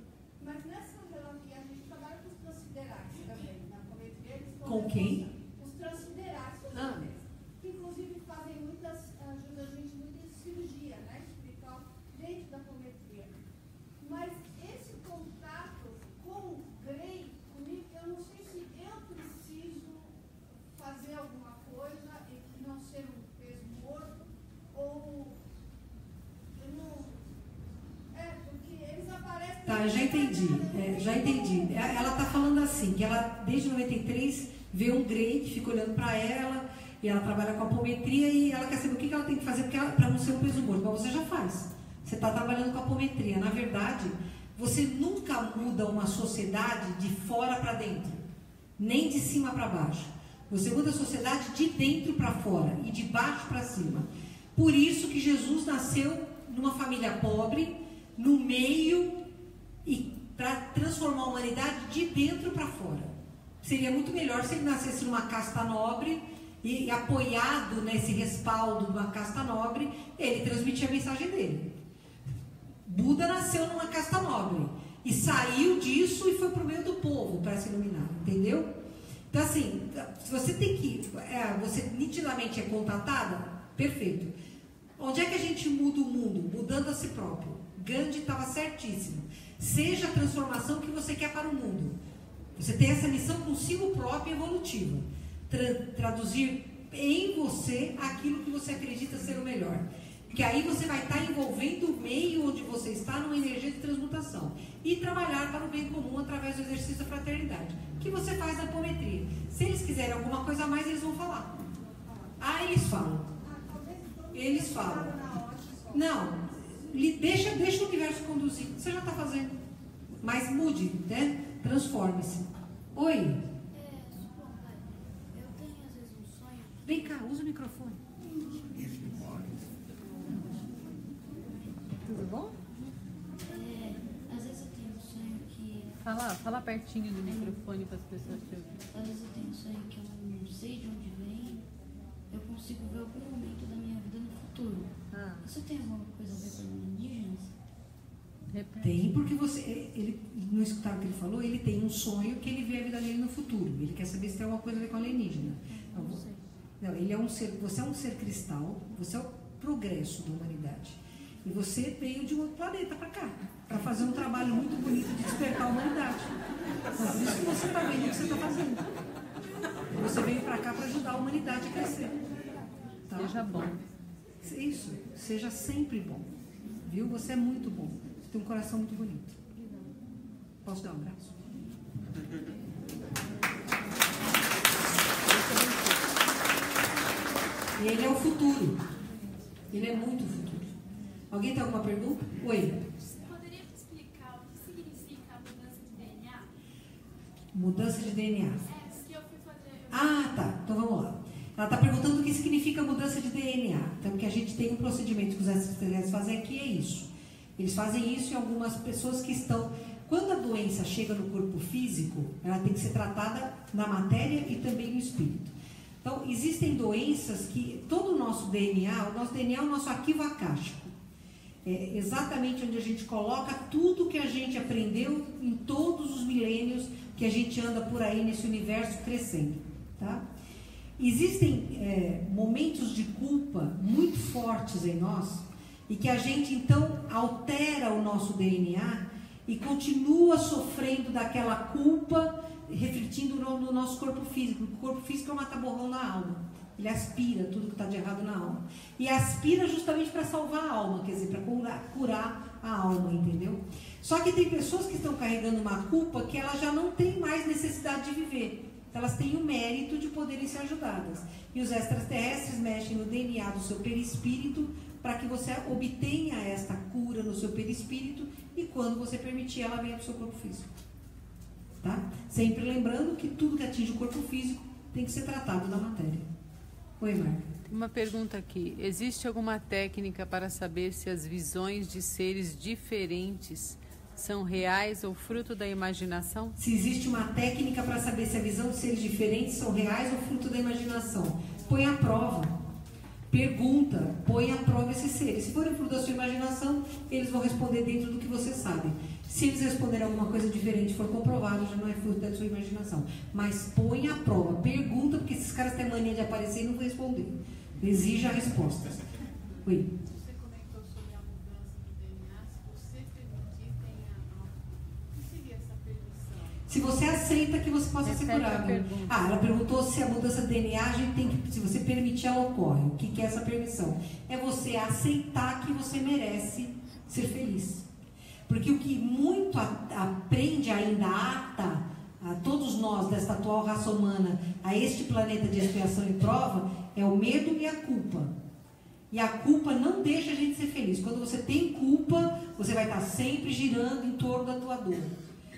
mas nessa relação, a gente trabalha com os transiderais também. Na apometria, eles com quem? Os transiderais, com certeza. Que inclusive ajudam a gente muito em cirurgia, né? Espiritual, dentro da apometria. Mas esse contato com o Grey, comigo, eu não sei se eu preciso fazer alguma coisa e que não ser um peso morto, ou eu não. Porque eles aparecem. Tá, já entendi. Ela está falando assim, que ela, desde 93, vê um Grey que fica olhando para ela, e ela trabalha com apometria, e ela quer saber o que ela tem que fazer para não ser um peso morto. Mas você já faz. Você está trabalhando com apometria. Na verdade, você nunca muda uma sociedade de fora para dentro, nem de cima para baixo. Você muda a sociedade de dentro para fora e de baixo para cima. Por isso que Jesus nasceu numa família pobre, no meio, e para transformar a humanidade de dentro para fora. Seria muito melhor se ele nascesse numa casta nobre e apoiado nesse respaldo de uma casta nobre, ele transmitia a mensagem dele. Buda nasceu numa casta nobre e saiu disso e foi para o meio do povo para se iluminar, entendeu? Então assim, se você tem que, você nitidamente é contatada, perfeito. Onde é que a gente muda o mundo? Mudando a si próprio. Gandhi estava certíssimo. Seja a transformação que você quer para o mundo. Você tem essa missão consigo própria e evolutiva. Traduzir em você aquilo que você acredita ser o melhor. Porque aí você vai estar envolvendo o meio onde você está numa energia de transmutação. E trabalhar para o bem comum através do exercício da fraternidade. Que você faz na apometria. Se eles quiserem alguma coisa a mais, eles vão falar. Ah, eles falam. Eles falam. Não. Deixa o universo conduzir. Você já está fazendo. Mas mude, né? Transforme-se. Oi. Eu tenho às vezes um sonho. Vem cá, usa o microfone. Tudo bom? Às vezes eu tenho um sonho que... Fala pertinho do microfone para as pessoas te ouvirem. Às vezes eu tenho um sonho que eu não sei de onde vem. Eu consigo ver algum momento da minha vida no futuro. Isso tem alguma coisa a ver com alienígenas? Tem, porque ele não escutaram o que ele falou, ele tem um sonho que ele vê a vida dele no futuro. Ele quer saber se tem alguma coisa a ver com alienígena. Não, ele é um ser, você é um ser cristal, você é o progresso da humanidade. E você veio de um outro planeta para cá, para fazer um trabalho muito bonito de despertar a humanidade. Então, por isso que você está vendo o que você está fazendo. Você veio para cá para ajudar a humanidade a crescer. Tá? Seja bom. Isso, seja sempre bom. Viu? Você é muito bom. Você tem um coração muito bonito. Posso dar um abraço? Ele é o futuro. Ele é muito futuro. Alguém tem alguma pergunta? Oi. Você poderia me explicar o que significa a mudança de DNA? Mudança de DNA. Que eu fui fazer. Ah, tá. Então vamos lá. Ela está perguntando o que significa mudança de DNA. Então, o que a gente tem um procedimento que os extraterrestres fazem aqui é isso. Eles fazem isso em algumas pessoas que estão... Quando a doença chega no corpo físico, ela tem que ser tratada na matéria e também no espírito. Então, existem doenças que todo o nosso DNA é o nosso arquivo acástico. É exatamente onde a gente coloca tudo que a gente aprendeu em todos os milênios que a gente anda por aí nesse universo crescendo. Tá? Existem momentos de culpa muito fortes em nós e que a gente então altera o nosso DNA e continua sofrendo daquela culpa, refletindo no nosso corpo físico. O corpo físico é um mata-borrão na alma. Ele aspira tudo que está de errado na alma. E aspira justamente para salvar a alma, quer dizer, para curar a alma, entendeu? Só que tem pessoas que estão carregando uma culpa que elas já não têm mais necessidade de viver. Elas têm o mérito de poderem ser ajudadas. E os extraterrestres mexem no DNA do seu perispírito para que você obtenha esta cura no seu perispírito e quando você permitir, ela venha para o seu corpo físico. Tá? Sempre lembrando que tudo que atinge o corpo físico tem que ser tratado na matéria. Oi, Marca. Uma pergunta aqui. Existe alguma técnica para saber se as visões de seres diferentes são reais ou fruto da imaginação? Se existe uma técnica para saber se a visão de seres diferentes são reais ou fruto da imaginação? Põe à prova. Pergunta, põe à prova esses seres. Se forem fruto da sua imaginação, eles vão responder dentro do que você sabe. Se eles responderem alguma coisa diferente, for comprovado, já não é fruto da sua imaginação. Mas põe à prova, pergunta, porque esses caras têm mania de aparecer e não vão responder. Exige a resposta. Oi. Você comentou sobre a mudança do DNA. Se você permitir, o que seria essa permissão? Se você aceita que você possa ser curado. Ela perguntou se a mudança de DNA, a gente tem que, se você permitir, ela ocorre. O que é essa permissão? É você aceitar que você merece ser feliz. Porque o que muito aprende ainda ata a todos nós desta atual raça humana a este planeta de expiação e prova é o medo e a culpa. E a culpa não deixa a gente ser feliz. Quando você tem culpa, você vai estar sempre girando em torno da tua dor.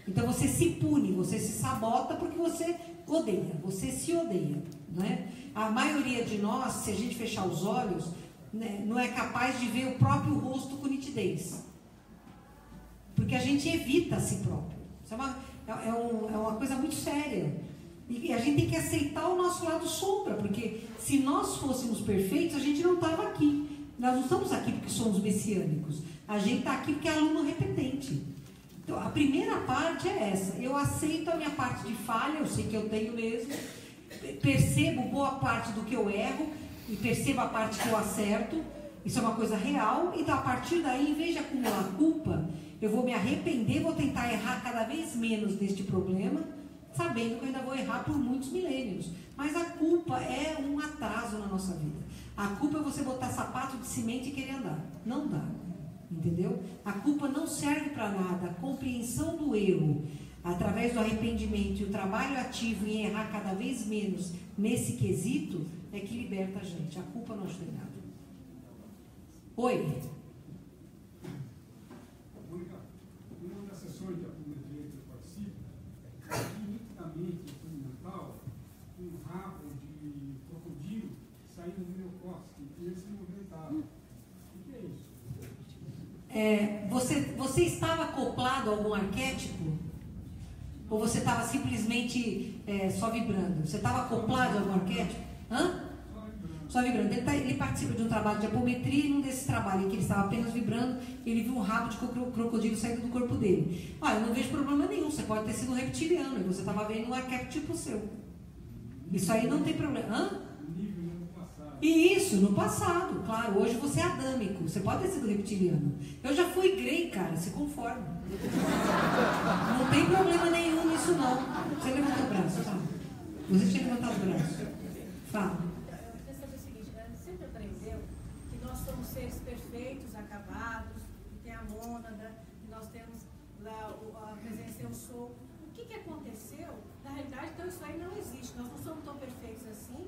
Então você se pune, você se sabota porque você odeia, você se odeia, né? A maioria de nós, se a gente fechar os olhos, né, não é capaz de ver o próprio rosto com nitidez. Porque a gente evita a si próprio. Isso é uma coisa muito séria. E a gente tem que aceitar o nosso lado sombra, porque se nós fôssemos perfeitos, a gente não estava aqui. Nós não estamos aqui porque somos messiânicos. A gente está aqui porque é aluno repetente. Então, a primeira parte é essa. Eu aceito a minha parte de falha, eu sei que eu tenho mesmo. Percebo boa parte do que eu erro e percebo a parte que eu acerto. Isso é uma coisa real. Então, a partir daí, em vez de acumular culpa, eu vou me arrepender, vou tentar errar cada vez menos neste problema, sabendo que eu ainda vou errar por muitos milênios. Mas a culpa é um atraso na nossa vida. A culpa é você botar sapato de cimento e querer andar. Não dá. Entendeu? A culpa não serve para nada. A compreensão do erro, através do arrependimento e o trabalho ativo em errar cada vez menos nesse quesito, é que liberta a gente. A culpa não ajuda em nada. Oi. Mônica, uma das sessões de apometria que eu participo, eu vi nitidamente, experimental, um rabo de crocodilo saindo do meu cóccix e ele se movimentava. O que é isso? Você estava acoplado a algum arquétipo? Ou você estava simplesmente só vibrando? Você estava acoplado a algum arquétipo? Hã? Só vibrando. Ele participa de um trabalho de apometria e num desses trabalhos em que ele estava apenas vibrando, ele viu um rabo de crocodilo saindo do corpo dele. Eu não vejo problema nenhum. Você pode ter sido um reptiliano e você estava vendo um arquétipo seu. Isso aí não tem problema. Hã? E isso, no passado, claro. Hoje você é adâmico. Você pode ter sido reptiliano. Eu já fui grey, cara. Se conforme. Não tem problema nenhum nisso, não. Você levantou o braço, tá? Você tinha levantado o braço. Fala. Eu queria saber o seguinte, né? Você sempre aprendeu que nós somos seres perfeitos, acabados, que tem a mônada, que nós temos lá a presença eu sou. O que aconteceu? Na realidade, então isso aí não existe. Nós não somos tão perfeitos assim.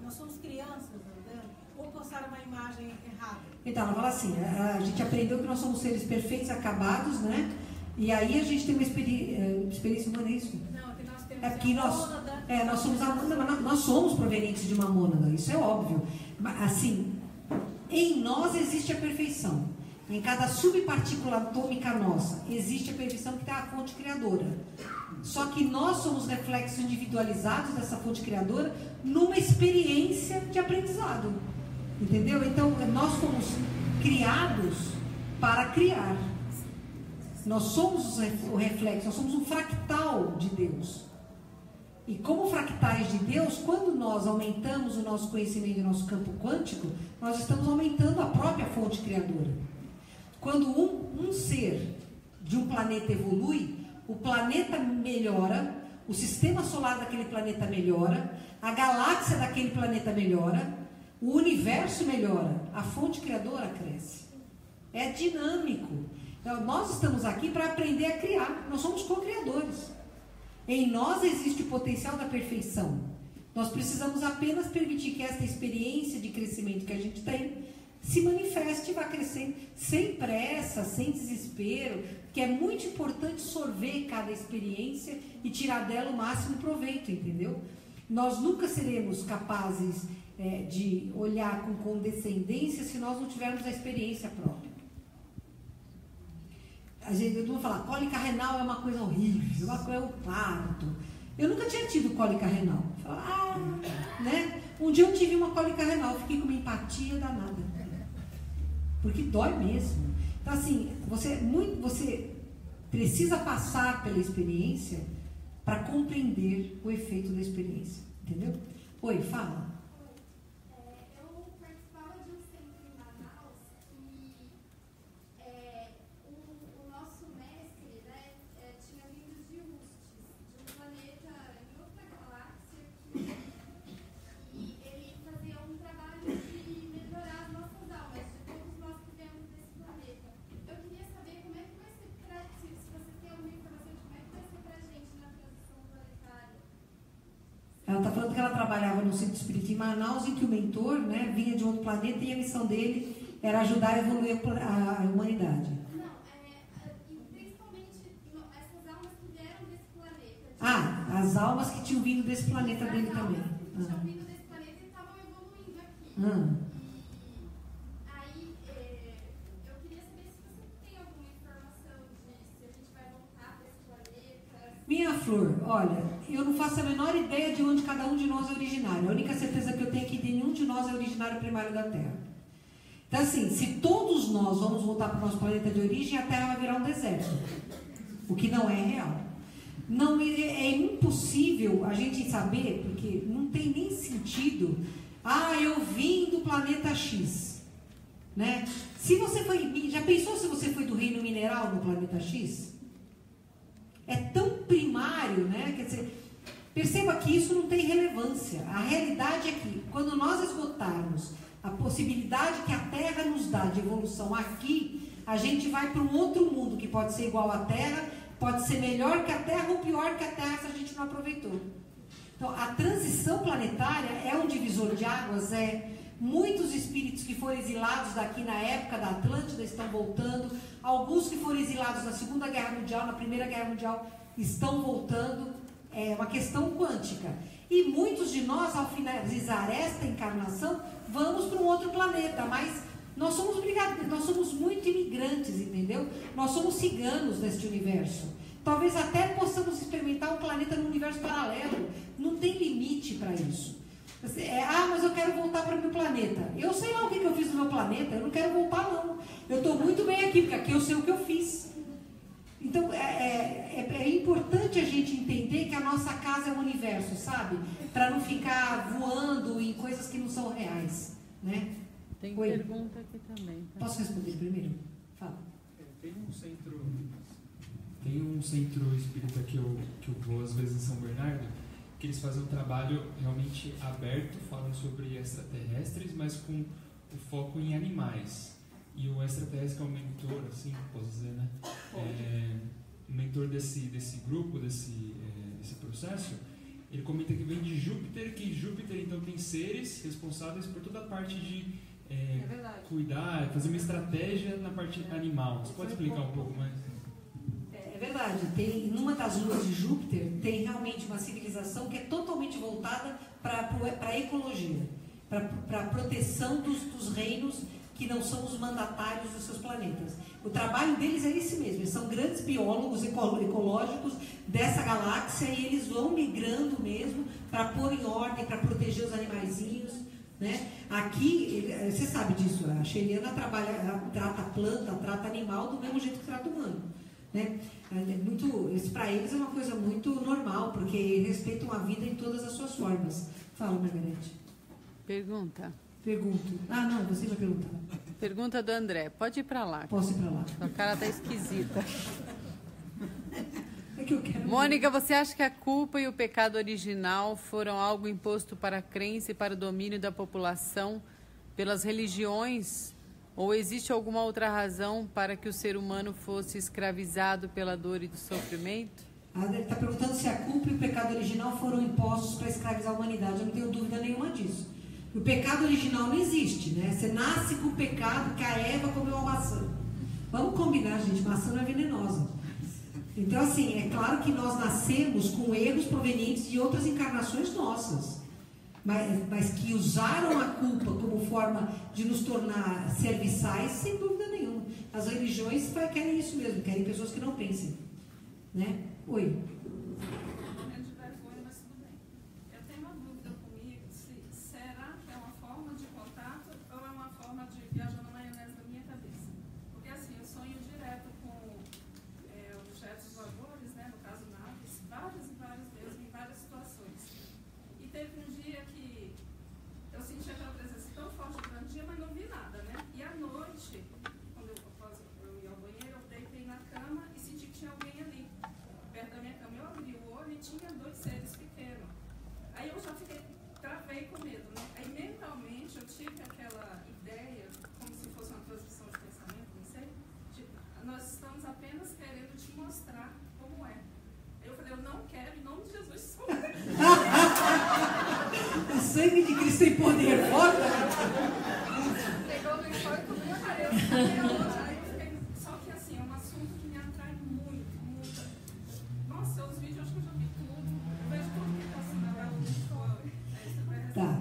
Nós somos crianças andando, ou passaram uma imagem errada. Então, ela fala assim, a gente aprendeu que nós somos seres perfeitos, acabados, né? E aí a gente tem uma experiência humana, é isso? Não, que nós temos que nós somos provenientes de uma mônada, isso é óbvio. Assim, em nós existe a perfeição. Em cada subpartícula atômica nossa existe a perfeição que tem a fonte criadora. Só que nós somos reflexos individualizados dessa fonte criadora numa experiência de aprendizado. Entendeu? Então, nós fomos criados para criar. Nós somos o reflexo, nós somos um fractal de Deus. E como fractais de Deus, quando nós aumentamos o nosso conhecimento e o nosso campo quântico, nós estamos aumentando a própria fonte criadora. Quando um ser de um planeta evolui, o planeta melhora, o sistema solar daquele planeta melhora, a galáxia daquele planeta melhora, o universo melhora, a fonte criadora cresce. É dinâmico. Então, nós estamos aqui para aprender a criar, nós somos co-criadores. Em nós existe o potencial da perfeição. Nós precisamos apenas permitir que esta experiência de crescimento que a gente tem se manifeste e vá crescendo sem pressa, sem desespero, que é muito importante sorver cada experiência e tirar dela o máximo proveito, entendeu? Nós nunca seremos capazes de olhar com condescendência se nós não tivermos a experiência própria. Às vezes todo mundo fala, cólica renal é uma coisa horrível, uma coisa é o parto. Eu nunca tinha tido cólica renal. Eu falava, né? Um dia eu tive uma cólica renal, fiquei com uma empatia danada. Porque dói mesmo. Então, assim, você precisa passar pela experiência para compreender o efeito da experiência. Entendeu? Oi, fala. Eu participava de um centro em Manaus e o nosso mestre, né, tinha vindo de Ustis, de um planeta em outra galáxia, e ele fazia um trabalho de melhorar as nossas almas, de todos nós que viemos desse planeta. Eu queria saber como é que vai ser se você tem alguma informação de como é que vai ser para a gente na transição planetária. Ela está falando que ela trabalhava no centro espírita em Manaus, em que o mentor, né, vinha de outro planeta e a missão dele era ajudar a evoluir a humanidade. Não, principalmente essas almas que vieram desse planeta. As almas que tinham vindo desse planeta dele também. Tinham vindo desse planeta e estavam evoluindo aqui. Aí, eu queria saber se você tem alguma informação de se a gente vai voltar para esse planeta. Minha flor, olha, eu não faço a menor ideia de onde cada um de nós é originário. A única certeza que eu tenho é que nenhum de nós é originário primário da Terra. Então, assim, se todos nós vamos voltar para o nosso planeta de origem, a Terra vai virar um deserto. O que não é real. Não é impossível a gente saber, porque não tem nem sentido. Ah, eu vim do planeta X. Né? Se você foi, já pensou se você foi do reino mineral no planeta X? É tão primário, né? Quer dizer, perceba que isso não tem relevância. A realidade é que, quando nós esgotarmos a possibilidade que a Terra nos dá de evolução aqui, a gente vai para um outro mundo que pode ser igual à Terra, pode ser melhor que a Terra ou pior que a Terra se a gente não aproveitou. Então, a transição planetária é um divisor de águas, muitos espíritos que foram exilados daqui na época da Atlântida estão voltando, alguns que foram exilados na Segunda Guerra Mundial, na Primeira Guerra Mundial, estão voltando, é uma questão quântica. E muitos de nós, ao finalizar esta encarnação, vamos para um outro planeta, mas nós somos obrigados, nós somos muito imigrantes, entendeu? Nós somos ciganos neste universo. Talvez até possamos experimentar um planeta num universo paralelo. Não tem limite para isso. Mas eu quero voltar para o meu planeta. Eu sei lá o que eu fiz no meu planeta, eu não quero voltar não. Eu estou muito bem aqui, porque aqui eu sei o que eu fiz. Então, é importante a gente entender que a nossa casa é o universo, sabe? Para não ficar voando em coisas que não são reais, né? Tem pergunta aqui também. Tá? Posso responder primeiro? Fala. Tem um centro espírita que eu vou às vezes em São Bernardo, que eles fazem um trabalho realmente aberto, falam sobre extraterrestres, mas com o foco em animais. E o extraterrestre é o mentor, assim, posso dizer, né? O mentor desse grupo, desse processo, ele comenta que vem de Júpiter, que Júpiter então tem seres responsáveis por toda a parte de cuidar, fazer uma estratégia na parte animal. Você pode explicar um pouco mais? É verdade, numa das luas de Júpiter tem realmente uma civilização que é totalmente voltada para a ecologia, para a proteção dos reinos que não são os mandatários dos seus planetas. O trabalho deles é esse mesmo, eles são grandes biólogos ecológicos dessa galáxia e eles vão migrando mesmo para pôr em ordem, para proteger os animaizinhos. Né? Aqui, você sabe disso, a Xeriana trata planta, trata animal do mesmo jeito que trata humano. Né? Isso para eles é uma coisa muito normal, porque respeitam a vida em todas as suas formas. Fala, Margarete. Pergunta. Pergunto. Não, você vai perguntar. Pergunta do André. Pode ir para lá. Posso ir para lá. Sua cara tá esquisita. É que eu quero... Mônica, você acha que a culpa e o pecado original foram algo imposto para a crença e para o domínio da população pelas religiões? Ou existe alguma outra razão para que o ser humano fosse escravizado pela dor e do sofrimento? Ele está perguntando se a culpa e o pecado original foram impostos para escravizar a humanidade. Eu não tenho dúvida nenhuma disso. O pecado original não existe, né? Você nasce com o pecado que a Eva comeu uma maçã. Vamos combinar, gente, maçã não é venenosa. Então, assim, é claro que nós nascemos com erros provenientes de outras encarnações nossas. Mas que usaram a culpa como forma de nos tornar serviçais, sem dúvida nenhuma. As religiões querem isso mesmo, querem pessoas que não pensem. Né? Oi. O sangue de Cristo tem poder, volta! Pegou no enxoque e minha cabeça. Só que assim, é um assunto que me atrai muito, muito. Nossa, os vídeos acho que eu já vi tudo. Eu vejo tudo que está assim na tela do enxoque.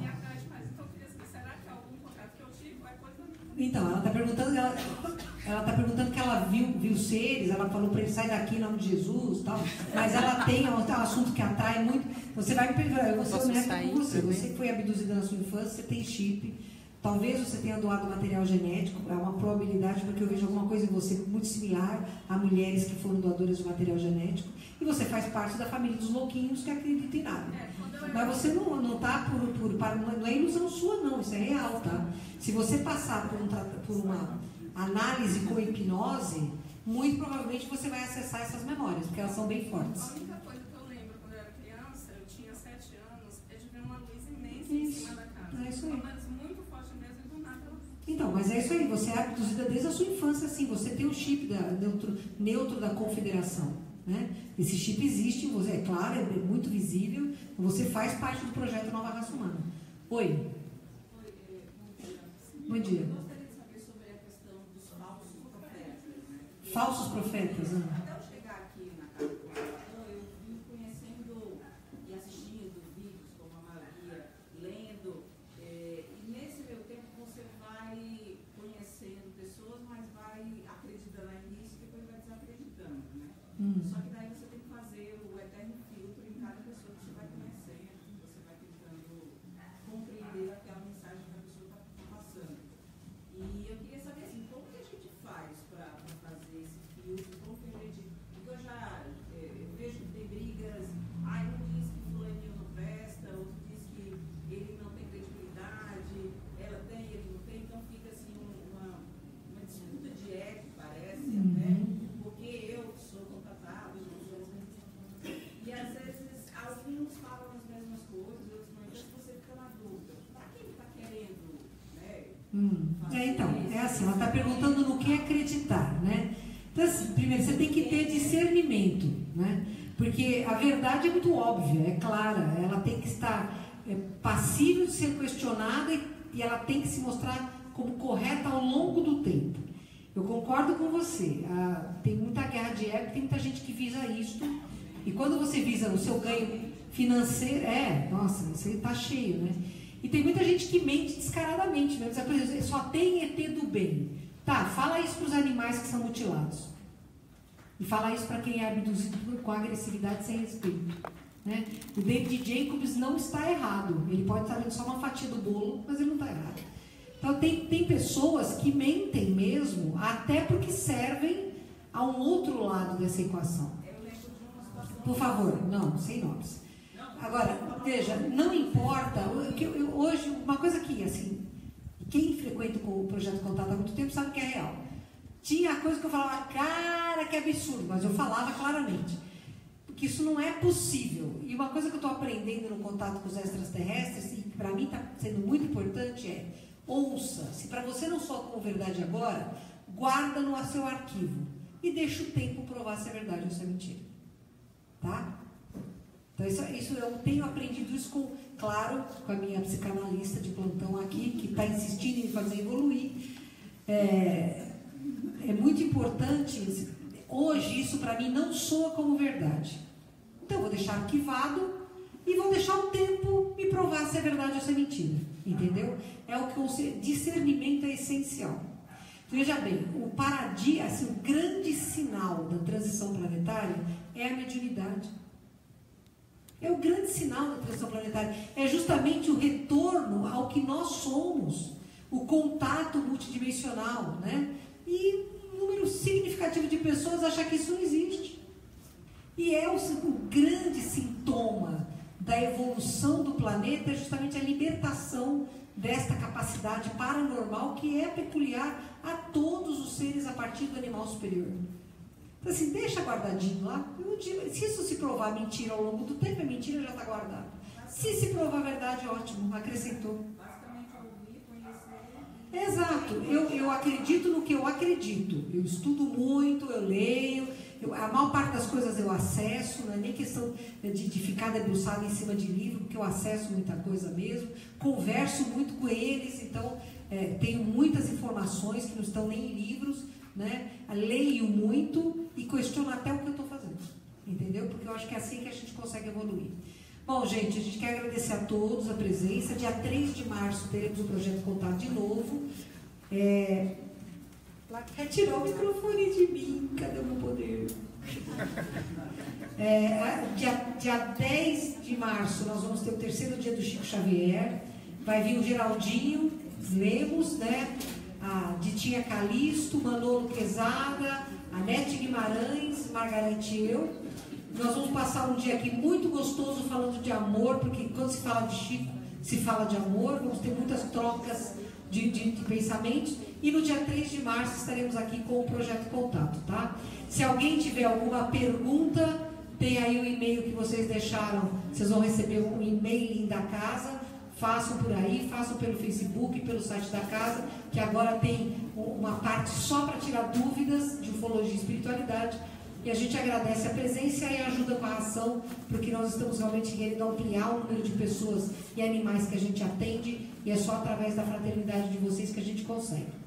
Me atrai demais. Então eu queria saber, será que algum contato que eu tive é coisa... Então, ela está perguntando que ela viu viu seres, ela falou para ele, sai daqui em nome de Jesus, tal, mas ela tem um assunto que atrai muito. Você vai me perguntar, eu vou ser honesta com você. Você que foi abduzida na sua infância, você tem chip, talvez você tenha doado material genético, é uma probabilidade, porque eu vejo alguma coisa em você muito similar a mulheres que foram doadoras de material genético, e você faz parte da família dos louquinhos que acreditam em nada. Mas você não está não é ilusão sua, não, isso é real, tá? Se você passar por uma análise com hipnose, muito provavelmente você vai acessar essas memórias, porque elas são bem fortes. A única coisa que eu lembro quando eu era criança, eu tinha 7 anos, é de ver uma luz imensa em cima da casa. É isso aí. Mas muito forte mesmo e do nada ela... Então, mas é isso aí, você é abduzida desde a sua infância, assim, você tem o chip neutro da confederação, né? Esse chip existe em você, é claro, é muito visível, você faz parte do projeto Nova Raça Humana. Oi. Bom dia. Eu gostaria de saber sobre a questão dos falsos profetas. Né? Falsos profetas, né? Até eu chegar aqui na casa do Platão, eu vim conhecendo e assistindo vídeos, como a maioria, lendo, e nesse meio tempo você vai conhecendo pessoas, mas vai acreditando no início e depois vai desacreditando, né? Só que daí você tem que fazer o eterno filtro em cada pessoa que você vai conhecendo, você vai tentando compreender aquela mensagem que a pessoa está passando. E eu queria saber assim, como que a gente faz para fazer esse filtro, como que a gente... Porque eu já eu vejo que tem brigas, um diz que fulaninho não presta, outro diz que ele não tem credibilidade, ela tem, ele não tem, então fica assim uma disputa de ego, parece, né? Porque eu sou contatado, e às vezes alguns falam as mesmas coisas, outros não, então você fica na dúvida, para quem está querendo, né? Então, é assim, ela está perguntando no que acreditar, né? Então, assim, primeiro, você tem que ter discernimento, né? Porque a verdade é muito óbvia, é clara, ela tem que estar passível de ser questionada e ela tem que se mostrar como correta ao longo do tempo. Eu concordo com você, tem muita guerra de ego, tem muita gente que visa isso, e quando você visa o seu ganho financeiro, nossa, isso aí tá cheio, né? E tem muita gente que mente descaradamente, né? Por exemplo, só tem ET do bem. Tá, fala isso para os animais que são mutilados. E fala isso para quem é abduzido com agressividade sem respeito. Né? O David Jacobs não está errado. Ele pode estar vendo só uma fatia do bolo, mas ele não está errado. Então tem pessoas que mentem mesmo, até porque servem a um outro lado dessa equação. Por favor, não, sem nomes. Agora, veja, não importa, hoje, uma coisa que, assim, quem frequenta o Projeto Contato há muito tempo sabe que é real. Tinha coisa que eu falava, cara, que absurdo, mas eu falava claramente. Porque isso não é possível. E uma coisa que eu estou aprendendo no contato com os extraterrestres, e para mim está sendo muito importante, é ouça. Se para você não soa como verdade agora, guarda no seu arquivo. E deixa o tempo provar se é verdade ou se é mentira. Tá? Então isso eu tenho aprendido isso claro, com a minha psicanalista de plantão aqui, que está insistindo em me fazer evoluir. É muito importante. Hoje isso para mim não soa como verdade. Então eu vou deixar arquivado e vou deixar o tempo me provar se é verdade ou se é mentira. Entendeu? É o que discernimento é essencial. Então, veja bem, o grande sinal da transição planetária é a mediunidade. É o grande sinal da transição planetária. É justamente o retorno ao que nós somos, o contato multidimensional, né? E um número significativo de pessoas acha que isso não existe. E o grande sintoma da evolução do planeta é justamente a libertação desta capacidade paranormal que é peculiar a todos os seres a partir do animal superior. Então, assim, deixa guardadinho lá. Se isso se provar mentira ao longo do tempo, a mentira já está guardada. Se provar verdade, ótimo, acrescentou. Exato, eu acredito no que eu acredito. Eu estudo muito, eu leio, a maior parte das coisas eu acesso, não é nem questão de ficar debruçado em cima de livro, porque eu acesso muita coisa mesmo, converso muito com eles, então tenho muitas informações que não estão nem em livros, né? Leio muito e questiono até o que eu estou fazendo, entendeu? Porque eu acho que é assim que a gente consegue evoluir. Bom, gente, a gente quer agradecer a todos a presença. Dia 3 de março teremos o Projeto Contato de novo. Quer tirar o microfone de mim? Cadê o meu poder? Dia 10 de março nós vamos ter o 3º dia do Chico Xavier. Vai vir o Geraldinho Lemos, né? A Ditinha Calisto, Manolo Quezada, a Nete Guimarães, Margarete e eu. Nós vamos passar um dia aqui muito gostoso falando de amor, porque quando se fala de Chico, se fala de amor. Vamos ter muitas trocas de pensamentos. E no dia 3 de março estaremos aqui com o Projeto Contato, tá? Se alguém tiver alguma pergunta, tem aí o e-mail que vocês deixaram. Vocês vão receber um e-mail da casa. Façam por aí, façam pelo Facebook, pelo site da casa, que agora tem uma parte só para tirar dúvidas de ufologia e espiritualidade. E a gente agradece a presença e ajuda com a ação, porque nós estamos realmente querendo ampliar o número de pessoas e animais que a gente atende, e é só através da fraternidade de vocês que a gente consegue.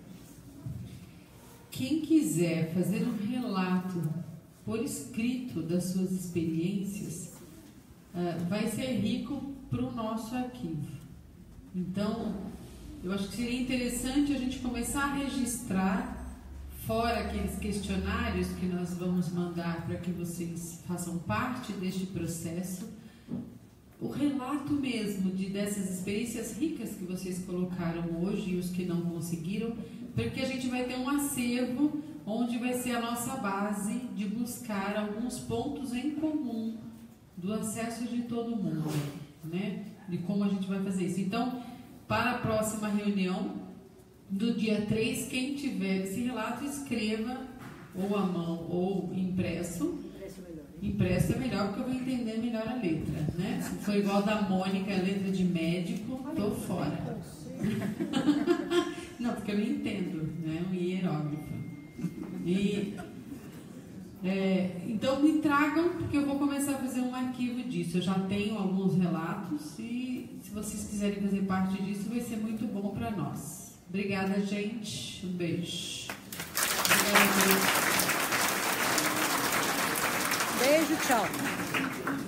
Quem quiser fazer um relato por escrito das suas experiências, vai ser rico para o nosso arquivo. Então, eu acho que seria interessante a gente começar a registrar, fora aqueles questionários que nós vamos mandar para que vocês façam parte deste processo, o relato mesmo dessas experiências ricas que vocês colocaram hoje e os que não conseguiram, porque a gente vai ter um acervo onde vai ser a nossa base de buscar alguns pontos em comum do acesso de todo mundo, né? De como a gente vai fazer isso. Então, para a próxima reunião, do dia 3, quem tiver esse relato, escreva ou à mão ou impresso. Impresso é melhor, porque eu vou entender melhor a letra, né? Se for igual da Mônica, a letra de médico, tô fora. Não, porque eu não entendo, né? Um hierógrafo. Então me tragam, porque eu vou começar a fazer um arquivo disso. Eu já tenho alguns relatos e se vocês quiserem fazer parte disso, vai ser muito bom para nós. Obrigada, gente. Um beijo. Obrigada, beijo, tchau.